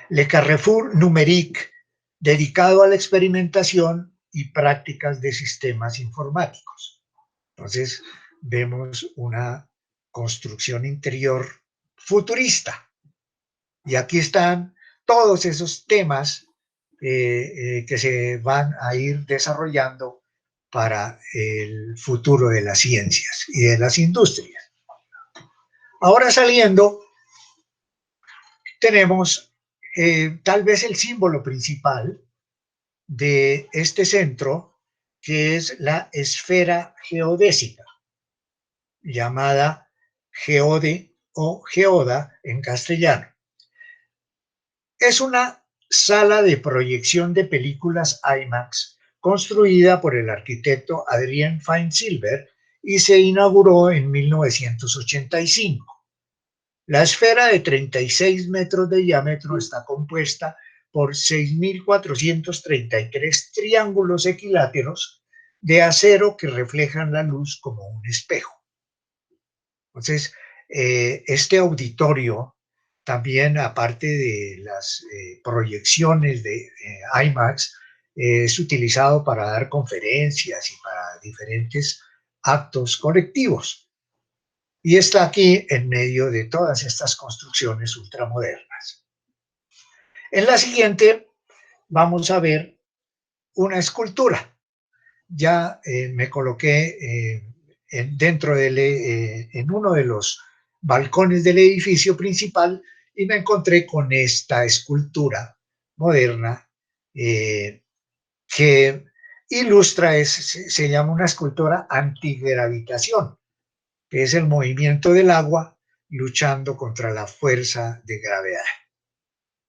Le Carrefour Numérique, dedicado a la experimentación y prácticas de sistemas informáticos. Entonces, vemos una construcción interior futurista. Y aquí están todos esos temas que se van a ir desarrollando para el futuro de las ciencias y de las industrias. Ahora saliendo, tenemos tal vez el símbolo principal de este centro, que es la esfera geodésica, llamada geode o geoda en castellano. Es una sala de proyección de películas IMAX construida por el arquitecto Adrien Feinsilver y se inauguró en 1985. La esfera de 36 metros de diámetro está compuesta por 6.433 triángulos equiláteros de acero que reflejan la luz como un espejo. Entonces, este auditorio también, aparte de las proyecciones de IMAX, es utilizado para dar conferencias y para diferentes actos colectivos. Y está aquí en medio de todas estas construcciones ultramodernas. En la siguiente vamos a ver una escultura. Ya me coloqué dentro en uno de los balcones del edificio principal y me encontré con esta escultura moderna que ilustra, se llama una escultura antigravitación, que es el movimiento del agua luchando contra la fuerza de gravedad.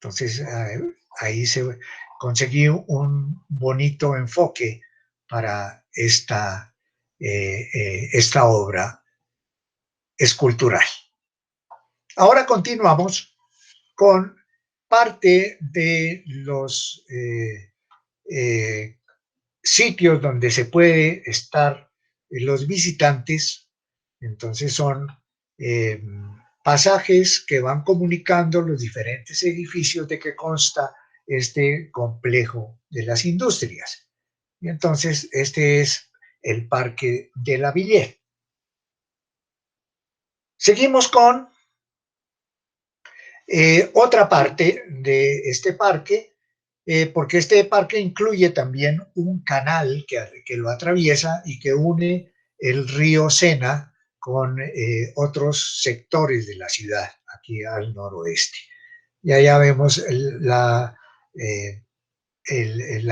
Entonces ahí conseguí un bonito enfoque para esta obra escultural. Ahora continuamos con parte de los sitios donde se puede estar los visitantes. Entonces son pasajes que van comunicando los diferentes edificios de que consta este complejo de las industrias. Y entonces este es el Parque de la Villette. Seguimos con otra parte de este parque, porque este parque incluye también un canal que lo atraviesa y que une el río Sena con otros sectores de la ciudad, aquí al noroeste. Y allá vemos la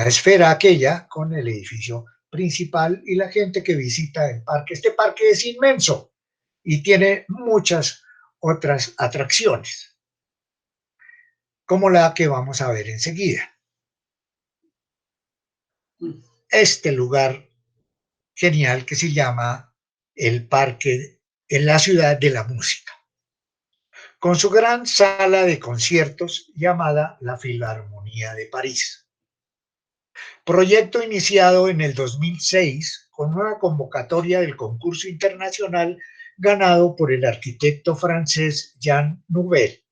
esfera aquella con el edificio principal y la gente que visita el parque. Este parque es inmenso y tiene muchas otras atracciones, como la que vamos a ver enseguida. Este lugar genial que se llama el Parque en la Ciudad de la Música, con su gran sala de conciertos llamada la Filarmonía de París. Proyecto iniciado en el 2006 con una convocatoria del concurso internacional ganado por el arquitecto francés Jean Nouvel,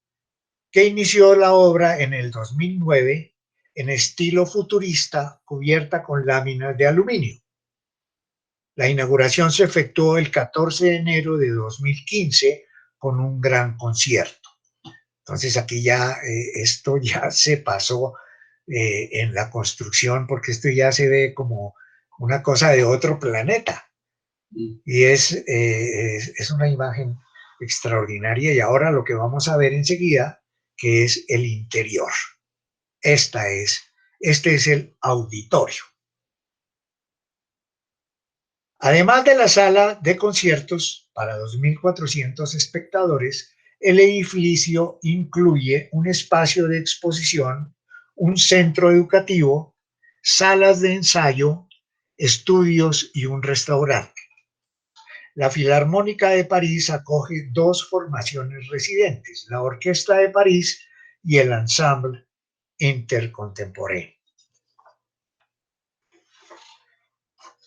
que inició la obra en el 2009 en estilo futurista cubierta con láminas de aluminio. La inauguración se efectuó el 14 de enero de 2015 con un gran concierto. Entonces aquí ya esto ya se pasó en la construcción, porque esto ya se ve como una cosa de otro planeta. Y es una imagen extraordinaria. Y ahora lo que vamos a ver enseguida, que es el interior. Este es el auditorio. Además de la sala de conciertos para 2.400 espectadores, el edificio incluye un espacio de exposición, un centro educativo, salas de ensayo, estudios y un restaurante. La Filarmónica de París acoge dos formaciones residentes, la Orquesta de París y el Ensemble Intercontemporain.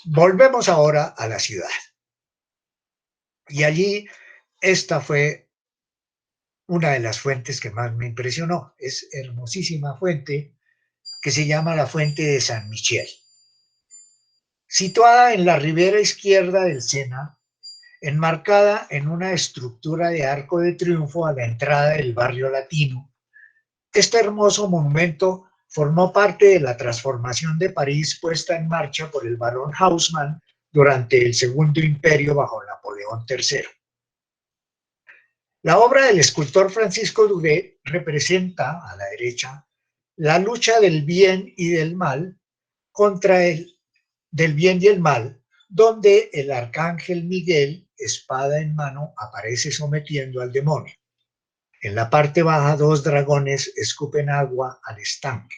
Volvemos ahora a la ciudad. Y allí esta fue una de las fuentes que más me impresionó. Es hermosísima fuente que se llama la Fuente de San Michel. Situada en la ribera izquierda del Sena, enmarcada en una estructura de arco de triunfo a la entrada del barrio latino, este hermoso monumento formó parte de la transformación de París puesta en marcha por el barón Haussmann durante el Segundo Imperio bajo Napoleón III. La obra del escultor Francisco Duguet representa, a la derecha, la lucha del bien y del mal del bien y el mal, donde el arcángel Miguel, espada en mano, aparece sometiendo al demonio. En la parte baja, dos dragones escupen agua al estanque.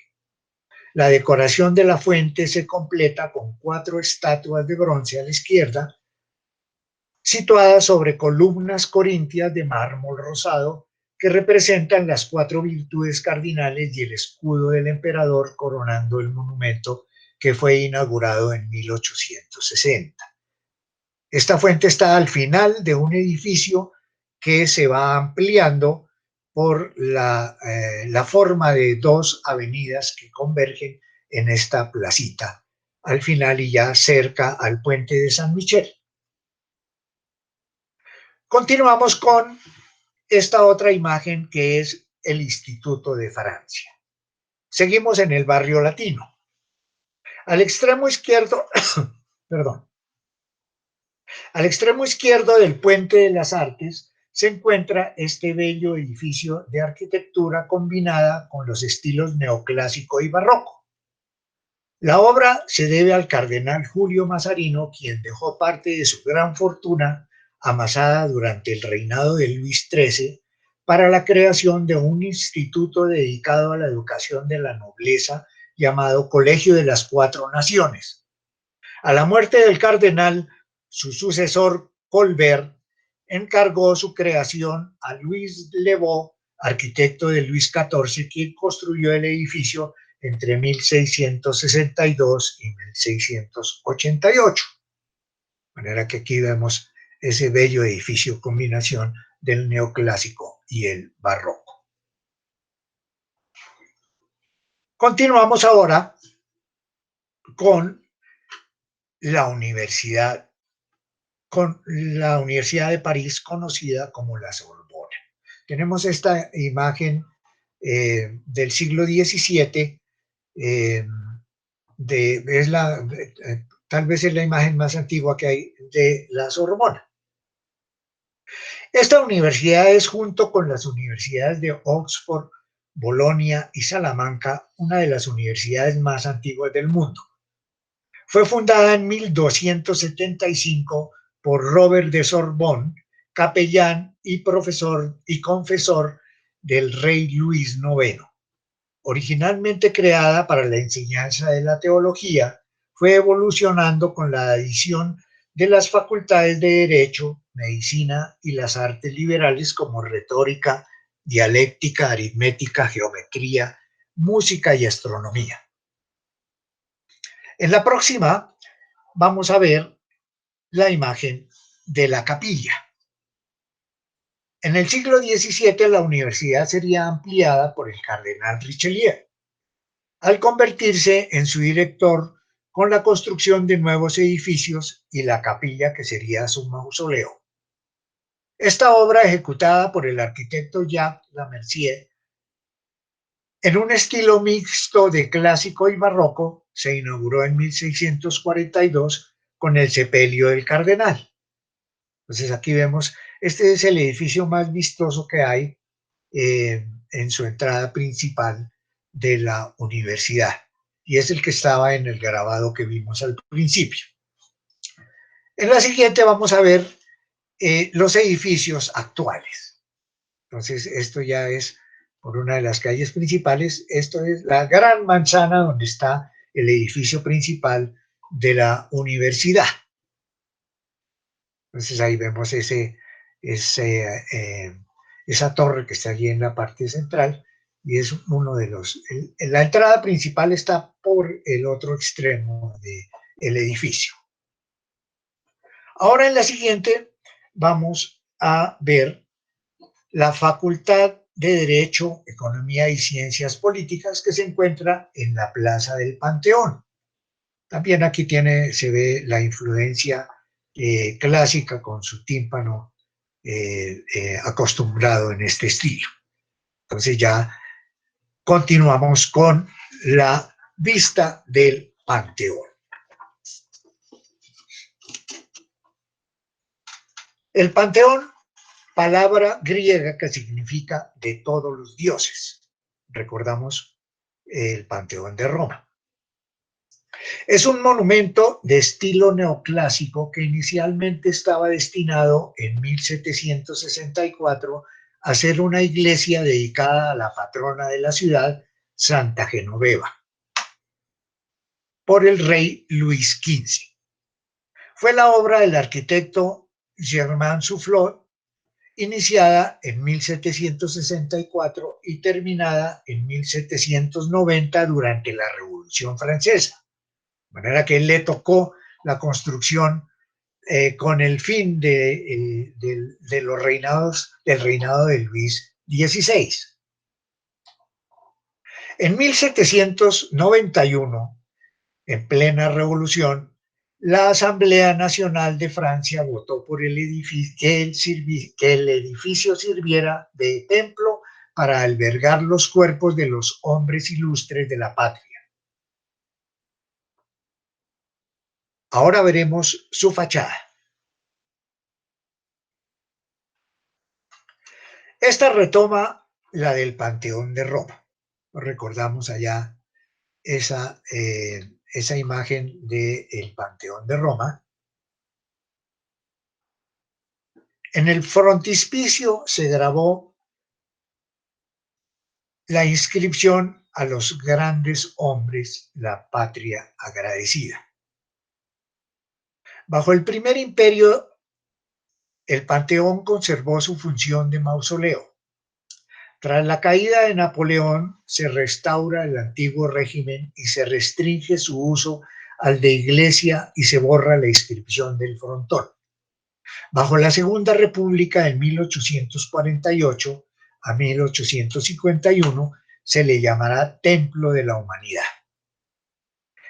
La decoración de la fuente se completa con 4 estatuas de bronce a la izquierda, situadas sobre columnas corintias de mármol rosado que representan las 4 virtudes cardinales y el escudo del emperador coronando el monumento que fue inaugurado en 1860. Esta fuente está al final de un edificio que se va ampliando por la forma de 2 avenidas que convergen en esta placita, al final y ya cerca al puente de San Michel. Continuamos con esta otra imagen que es el Instituto de Francia. Seguimos en el barrio latino. Al extremo izquierdo, perdón, al extremo izquierdo del Puente de las Artes se encuentra este bello edificio de arquitectura combinada con los estilos neoclásico y barroco. La obra se debe al cardenal Julio Mazarino, quien dejó parte de su gran fortuna amasada durante el reinado de Luis XIII para la creación de un instituto dedicado a la educación de la nobleza llamado Colegio de las Cuatro Naciones. A la muerte del cardenal, su sucesor, Colbert, encargó su creación a Louis Le Beau, arquitecto de Luis XIV, quien construyó el edificio entre 1662 y 1688. De manera que aquí vemos ese bello edificio, combinación del neoclásico y el barroco. Continuamos ahora con la Universidad de París, conocida como la Sorbona. Tenemos esta imagen del siglo XVII, tal vez es la imagen más antigua que hay de la Sorbona. Esta universidad es, junto con las universidades de Oxford, Bolonia y Salamanca, una de las universidades más antiguas del mundo. Fue fundada en 1275 por Robert de Sorbonne, capellán y profesor y confesor del rey Luis IX. Originalmente creada para la enseñanza de la teología, fue evolucionando con la adición de las facultades de Derecho, Medicina y las artes liberales como retórica, dialéctica, aritmética, geometría, música y astronomía. En la próxima vamos a ver la imagen de la capilla. En el siglo XVII la universidad sería ampliada por el cardenal Richelieu, al convertirse en su director con la construcción de nuevos edificios y la capilla que sería su mausoleo. Esta obra, ejecutada por el arquitecto Jacques Lamercier, en un estilo mixto de clásico y barroco, se inauguró en 1642 con el sepelio del cardenal. Entonces aquí vemos, este es el edificio más vistoso que hay en su entrada principal de la universidad. Y es el que estaba en el grabado que vimos al principio. En la siguiente vamos a ver los edificios actuales. Entonces, esto ya es por una de las calles principales. Esto es la gran manzana donde está el edificio principal de la universidad. Entonces, ahí vemos esa torre que está allí en la parte central y es uno de los... la entrada principal está por el otro extremo del edificio. Ahora en la siguiente vamos a ver la Facultad de Derecho, Economía y Ciencias Políticas que se encuentra en la Plaza del Panteón. También aquí se ve la influencia clásica con su tímpano acostumbrado en este estilo. Entonces ya continuamos con la vista del Panteón. El Panteón, palabra griega que significa de todos los dioses. Recordamos el Panteón de Roma. Es un monumento de estilo neoclásico que inicialmente estaba destinado en 1764 a ser una iglesia dedicada a la patrona de la ciudad, Santa Genoveva, por el rey Luis XV. Fue la obra del arquitecto Germain Soufflot, iniciada en 1764 y terminada en 1790 durante la Revolución Francesa. De manera que él le tocó la construcción con el fin de los reinados, del reinado de Luis XVI. En 1791, en plena revolución, la Asamblea Nacional de Francia votó por el edificio, que el edificio sirviera de templo para albergar los cuerpos de los hombres ilustres de la patria. Ahora veremos su fachada. Esta retoma la del Panteón de Roma. Recordamos allá esa imagen del Panteón de Roma. En el frontispicio se grabó la inscripción a los grandes hombres, la patria agradecida. Bajo el primer imperio, el Panteón conservó su función de mausoleo. Tras la caída de Napoleón, se restaura el antiguo régimen y se restringe su uso al de iglesia y se borra la inscripción del frontón. Bajo la Segunda República, de 1848 a 1851, se le llamará Templo de la Humanidad.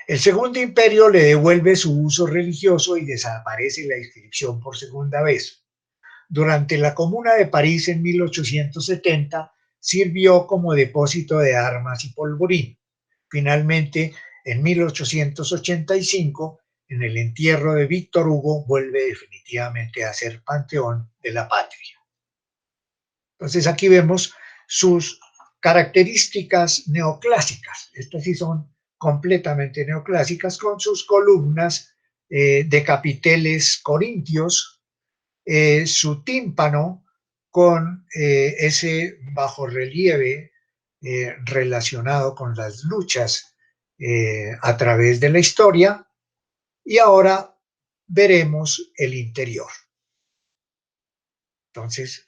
El Segundo Imperio le devuelve su uso religioso y desaparece la inscripción por segunda vez. Durante la Comuna de París en 1870, sirvió como depósito de armas y polvorín. Finalmente, en 1885, en el entierro de Víctor Hugo, vuelve definitivamente a ser Panteón de la Patria. Entonces aquí vemos sus características neoclásicas. Estas sí son completamente neoclásicas, con sus columnas de capiteles corintios, su tímpano con ese bajorrelieve relacionado con las luchas a través de la historia. Y ahora veremos el interior. Entonces,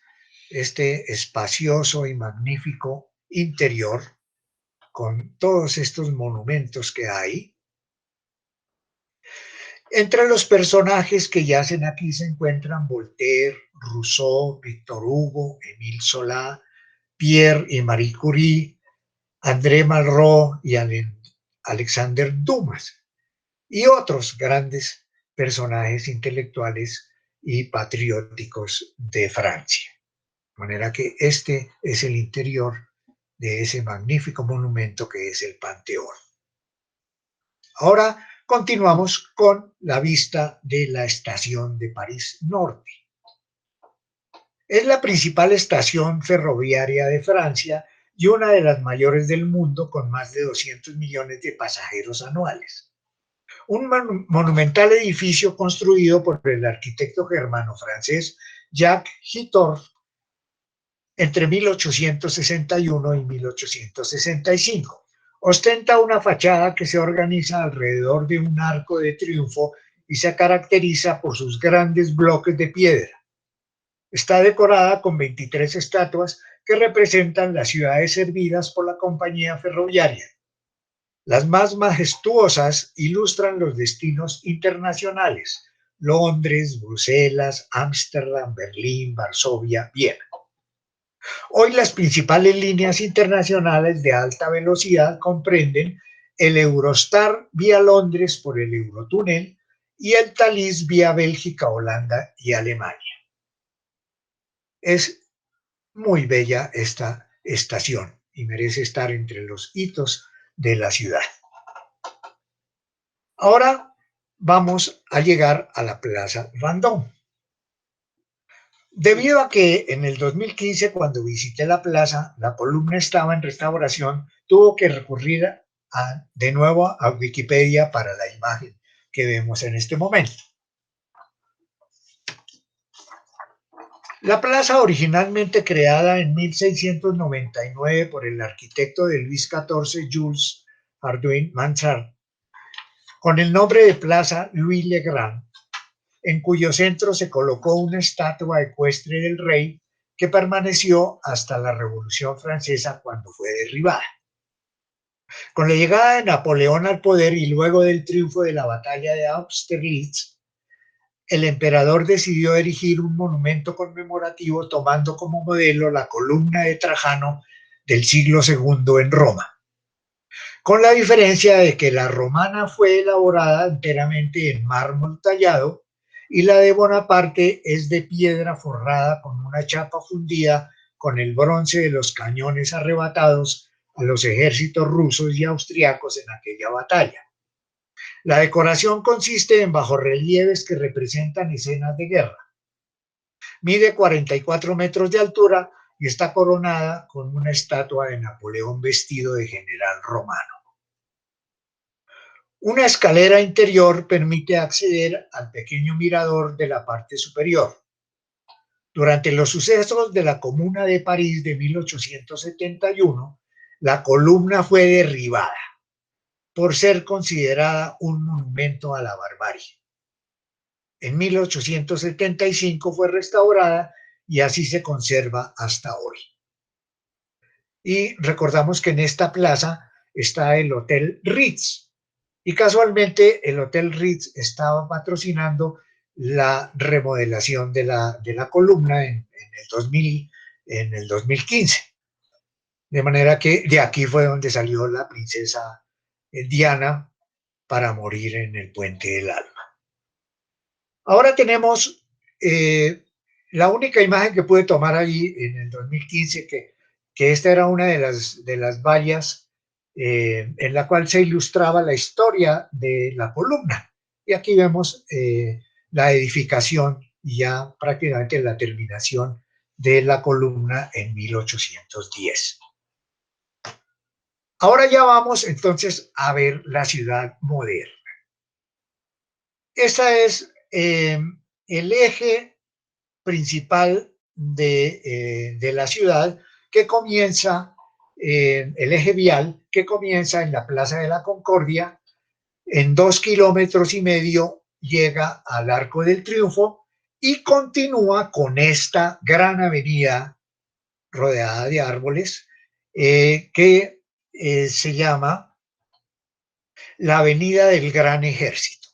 este espacioso y magnífico interior con todos estos monumentos que hay. Entre los personajes que yacen aquí se encuentran Voltaire, Rousseau, Víctor Hugo, Émile Zola, Pierre y Marie Curie, André Malraux y Alexander Dumas, y otros grandes personajes intelectuales y patrióticos de Francia. De manera que este es el interior de ese magnífico monumento que es el Panteón. Ahora continuamos con la vista de la estación de París Norte. Es la principal estación ferroviaria de Francia y una de las mayores del mundo, con más de 200 millones de pasajeros anuales. Un monumental edificio construido por el arquitecto germano-francés Jacques Hittorf entre 1861 y 1865. Ostenta una fachada que se organiza alrededor de un arco de triunfo y se caracteriza por sus grandes bloques de piedra. Está decorada con 23 estatuas que representan las ciudades servidas por la compañía ferroviaria. Las más majestuosas ilustran los destinos internacionales: Londres, Bruselas, Ámsterdam, Berlín, Varsovia, Viena. Hoy las principales líneas internacionales de alta velocidad comprenden el Eurostar vía Londres por el Eurotúnel y el Thalys vía Bélgica, Holanda y Alemania. Es muy bella esta estación y merece estar entre los hitos de la ciudad. Ahora vamos a llegar a la Plaza Vendôme. Debido a que en el 2015, cuando visité la plaza, la columna estaba en restauración, tuvo que recurrir de nuevo a Wikipedia para la imagen que vemos en este momento. La plaza, originalmente creada en 1699 por el arquitecto de Luis XIV, Jules Hardouin Mansart, con el nombre de Plaza Louis le Grand, en cuyo centro se colocó una estatua ecuestre del rey que permaneció hasta la Revolución Francesa, cuando fue derribada. Con la llegada de Napoleón al poder y luego del triunfo de la batalla de Austerlitz, el emperador decidió erigir un monumento conmemorativo tomando como modelo la columna de Trajano del siglo II en Roma, con la diferencia de que la romana fue elaborada enteramente en mármol tallado y la de Bonaparte es de piedra forrada con una chapa fundida con el bronce de los cañones arrebatados a los ejércitos rusos y austriacos en aquella batalla. La decoración consiste en bajorrelieves que representan escenas de guerra. Mide 44 metros de altura y está coronada con una estatua de Napoleón vestido de general romano. Una escalera interior permite acceder al pequeño mirador de la parte superior. Durante los sucesos de la Comuna de París de 1871, la columna fue derribada por ser considerada un monumento a la barbarie. En 1875 fue restaurada y así se conserva hasta hoy. Y recordamos que en esta plaza está el Hotel Ritz, y casualmente el Hotel Ritz estaba patrocinando la remodelación de la columna en el 2015. De manera que de aquí fue donde salió la princesa Diana para morir en el Puente del Alma. Ahora tenemos la única imagen que pude tomar allí en el 2015, que esta era una de las vallas en la cual se ilustraba la historia de la columna. Y aquí vemos la edificación y ya prácticamente la terminación de la columna en 1810. Ahora ya vamos entonces a ver la ciudad moderna. Esta es el eje principal de la ciudad, que comienza, el eje vial, que comienza en la Plaza de la Concordia. En 2,5 kilómetros llega al Arco del Triunfo y continúa con esta gran avenida rodeada de árboles que se llama la Avenida del Gran Ejército,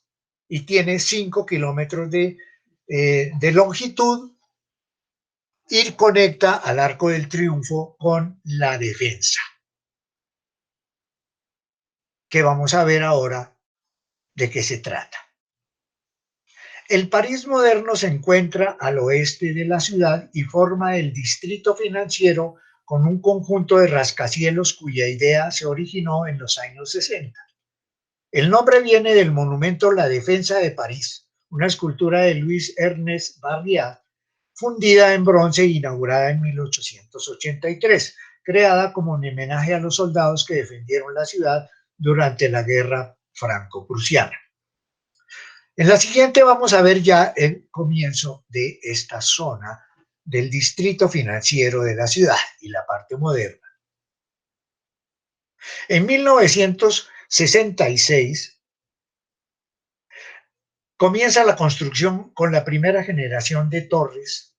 y tiene 5 kilómetros de longitud y conecta al Arco del Triunfo con la Defensa, que vamos a ver ahora de qué se trata. El París moderno se encuentra al oeste de la ciudad y forma el distrito financiero con un conjunto de rascacielos cuya idea se originó en los años 60. El nombre viene del monumento La Defensa de París, una escultura de Louis Ernest Barriat, fundida en bronce e inaugurada en 1883, creada como un homenaje a los soldados que defendieron la ciudad durante la Guerra Franco-Prusiana. En la siguiente vamos a ver ya el comienzo de esta zona del distrito financiero de la ciudad y la parte moderna. En 1966 comienza la construcción con la primera generación de torres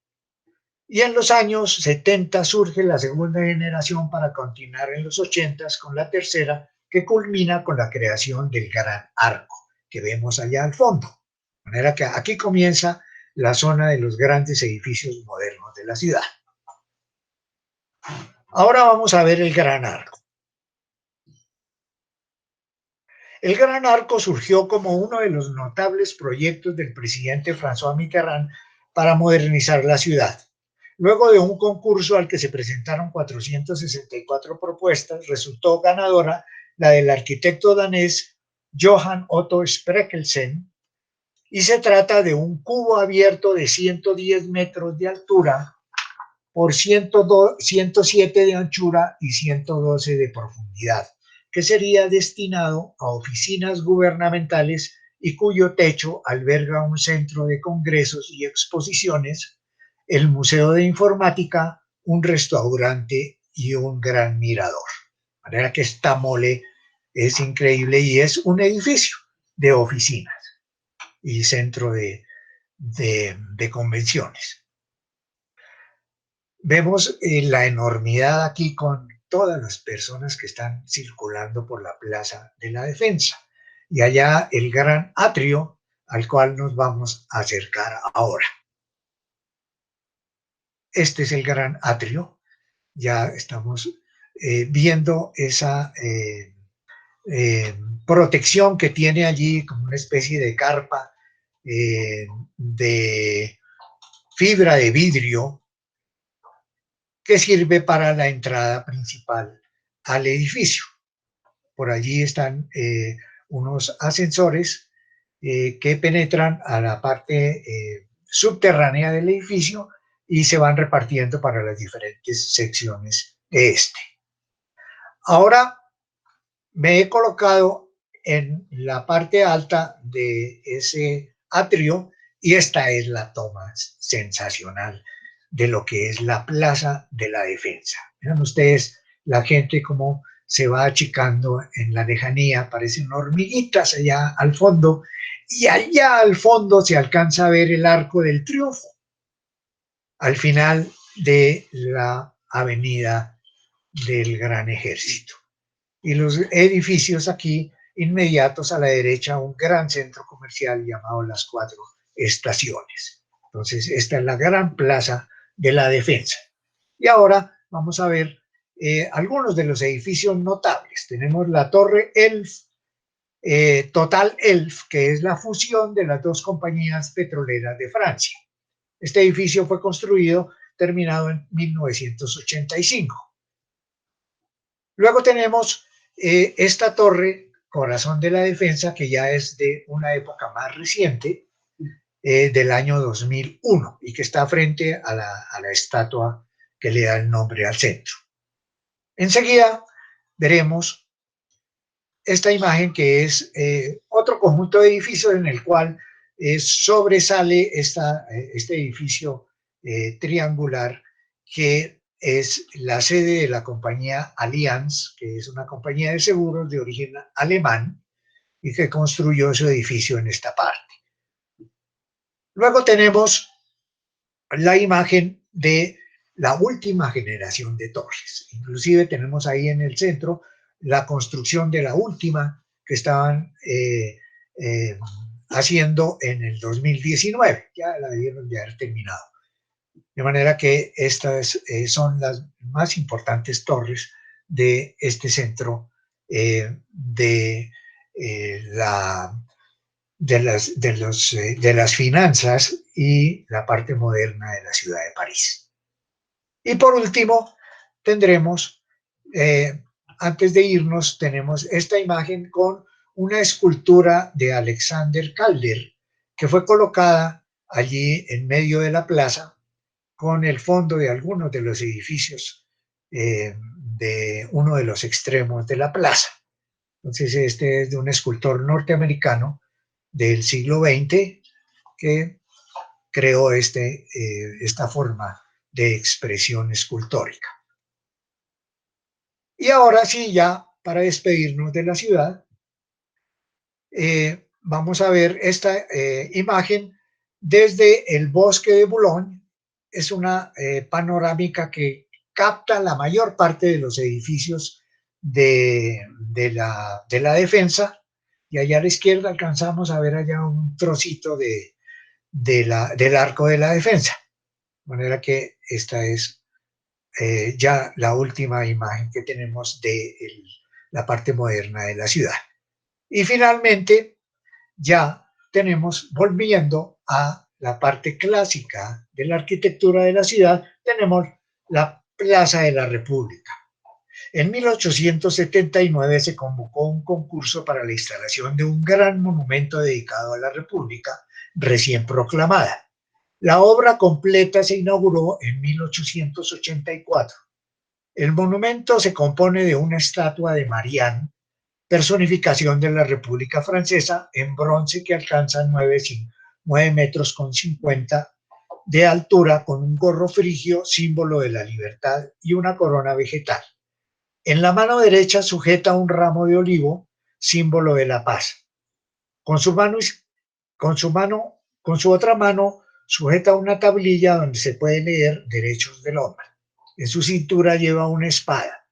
y en los años 70 surge la segunda generación para continuar en los 80 con la tercera, que culmina con la creación del Gran Arco que vemos allá al fondo. De manera que aquí comienza la zona de los grandes edificios modernos de la ciudad. Ahora vamos a ver el Gran Arco. El Gran Arco surgió como uno de los notables proyectos del presidente François Mitterrand para modernizar la ciudad. Luego de un concurso al que se presentaron 464 propuestas, resultó ganadora la del arquitecto danés Johan Otto Spreckelsen, y se trata de un cubo abierto de 110 metros de altura por 107 de anchura y 112 de profundidad, que sería destinado a oficinas gubernamentales y cuyo techo alberga un centro de congresos y exposiciones, el Museo de Informática, un restaurante y un gran mirador. De manera que esta mole es increíble y es un edificio de oficinas y centro de convenciones. Vemos la enormidad aquí con todas las personas que están circulando por la Plaza de la Defensa. Y allá el gran atrio al cual nos vamos a acercar ahora. Este es el gran atrio. Ya estamos viendo esa protección que tiene allí como una especie de carpa de fibra de vidrio que sirve para la entrada principal al edificio. Por allí están unos ascensores que penetran a la parte subterránea del edificio y se van repartiendo para las diferentes secciones de este. Ahora me he colocado en la parte alta de ese atrio y esta es la toma sensacional de lo que es la Plaza de la Defensa. Vean ustedes la gente como se va achicando en la lejanía, parecen hormiguitas allá al fondo, y allá al fondo se alcanza a ver el Arco del Triunfo, al final de la avenida del Gran Ejército. Y los edificios aquí inmediatos a la derecha, un gran centro comercial llamado Las Cuatro Estaciones. Entonces, esta es la gran Plaza de la Defensa. Y ahora vamos a ver algunos de los edificios notables. Tenemos la Torre Elf, Total Elf, que es la fusión de las dos compañías petroleras de Francia. Este edificio fue construido, terminado en 1985. Luego tenemos esta torre, Corazón de la Defensa, que ya es de una época más reciente, del año 2001, y que está frente a la estatua que le da el nombre al centro. Enseguida veremos esta imagen que es otro conjunto de edificios en el cual sobresale este edificio triangular que es la sede de la compañía Allianz, que es una compañía de seguros de origen alemán y que construyó su edificio en esta parte. Luego tenemos la imagen de la última generación de torres. Inclusive tenemos ahí en el centro la construcción de la última que estaban haciendo en el 2019. Ya la debieron de haber terminado. De manera que estas son las más importantes torres de este centro de las finanzas y la parte moderna de la ciudad de París. Y por último, tendremos, antes de irnos, tenemos esta imagen con una escultura de Alexander Calder, que fue colocada allí en medio de la plaza con el fondo de algunos de los edificios de uno de los extremos de la plaza. Entonces, este es de un escultor norteamericano del siglo XX que creó esta forma de expresión escultórica. Y ahora sí, ya para despedirnos de la ciudad, vamos a ver esta imagen desde el bosque de Boulogne. Es una panorámica que capta la mayor parte de los edificios de la defensa, y allá a la izquierda alcanzamos a ver allá un trocito del arco de la defensa. De manera que esta es ya la última imagen que tenemos de la parte moderna de la ciudad. Y finalmente, ya tenemos, volviendo a la parte clásica de la arquitectura de la ciudad, tenemos la Plaza de la República. En 1879 se convocó un concurso para la instalación de un gran monumento dedicado a la República recién proclamada. La obra completa se inauguró en 1884. El monumento se compone de una estatua de Marianne, personificación de la República Francesa, en bronce, que alcanza 9 metros con 50 de altura, con un gorro frigio, símbolo de la libertad, y una corona vegetal. En la mano derecha sujeta un ramo de olivo, símbolo de la paz. Con su otra mano sujeta una tablilla donde se puede leer Derechos del Hombre. En su cintura lleva una espada.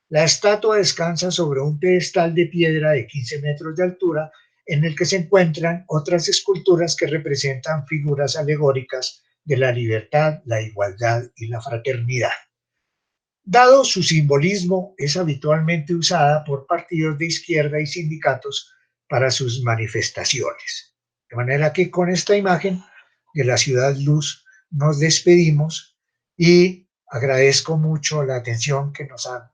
La estatua descansa sobre un pedestal de piedra de 15 metros de altura, en el que se encuentran otras esculturas que representan figuras alegóricas de la libertad, la igualdad y la fraternidad. Dado su simbolismo, es habitualmente usada por partidos de izquierda y sindicatos para sus manifestaciones. De manera que con esta imagen de la Ciudad Luz nos despedimos, y agradezco mucho la atención que nos han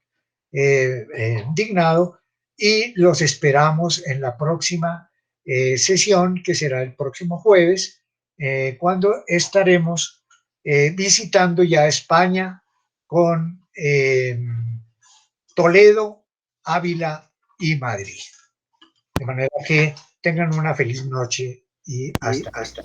dignado, y los esperamos en la próxima sesión, que será el próximo jueves, cuando estaremos visitando ya España con Toledo, Ávila y Madrid. De manera que tengan una feliz noche y hasta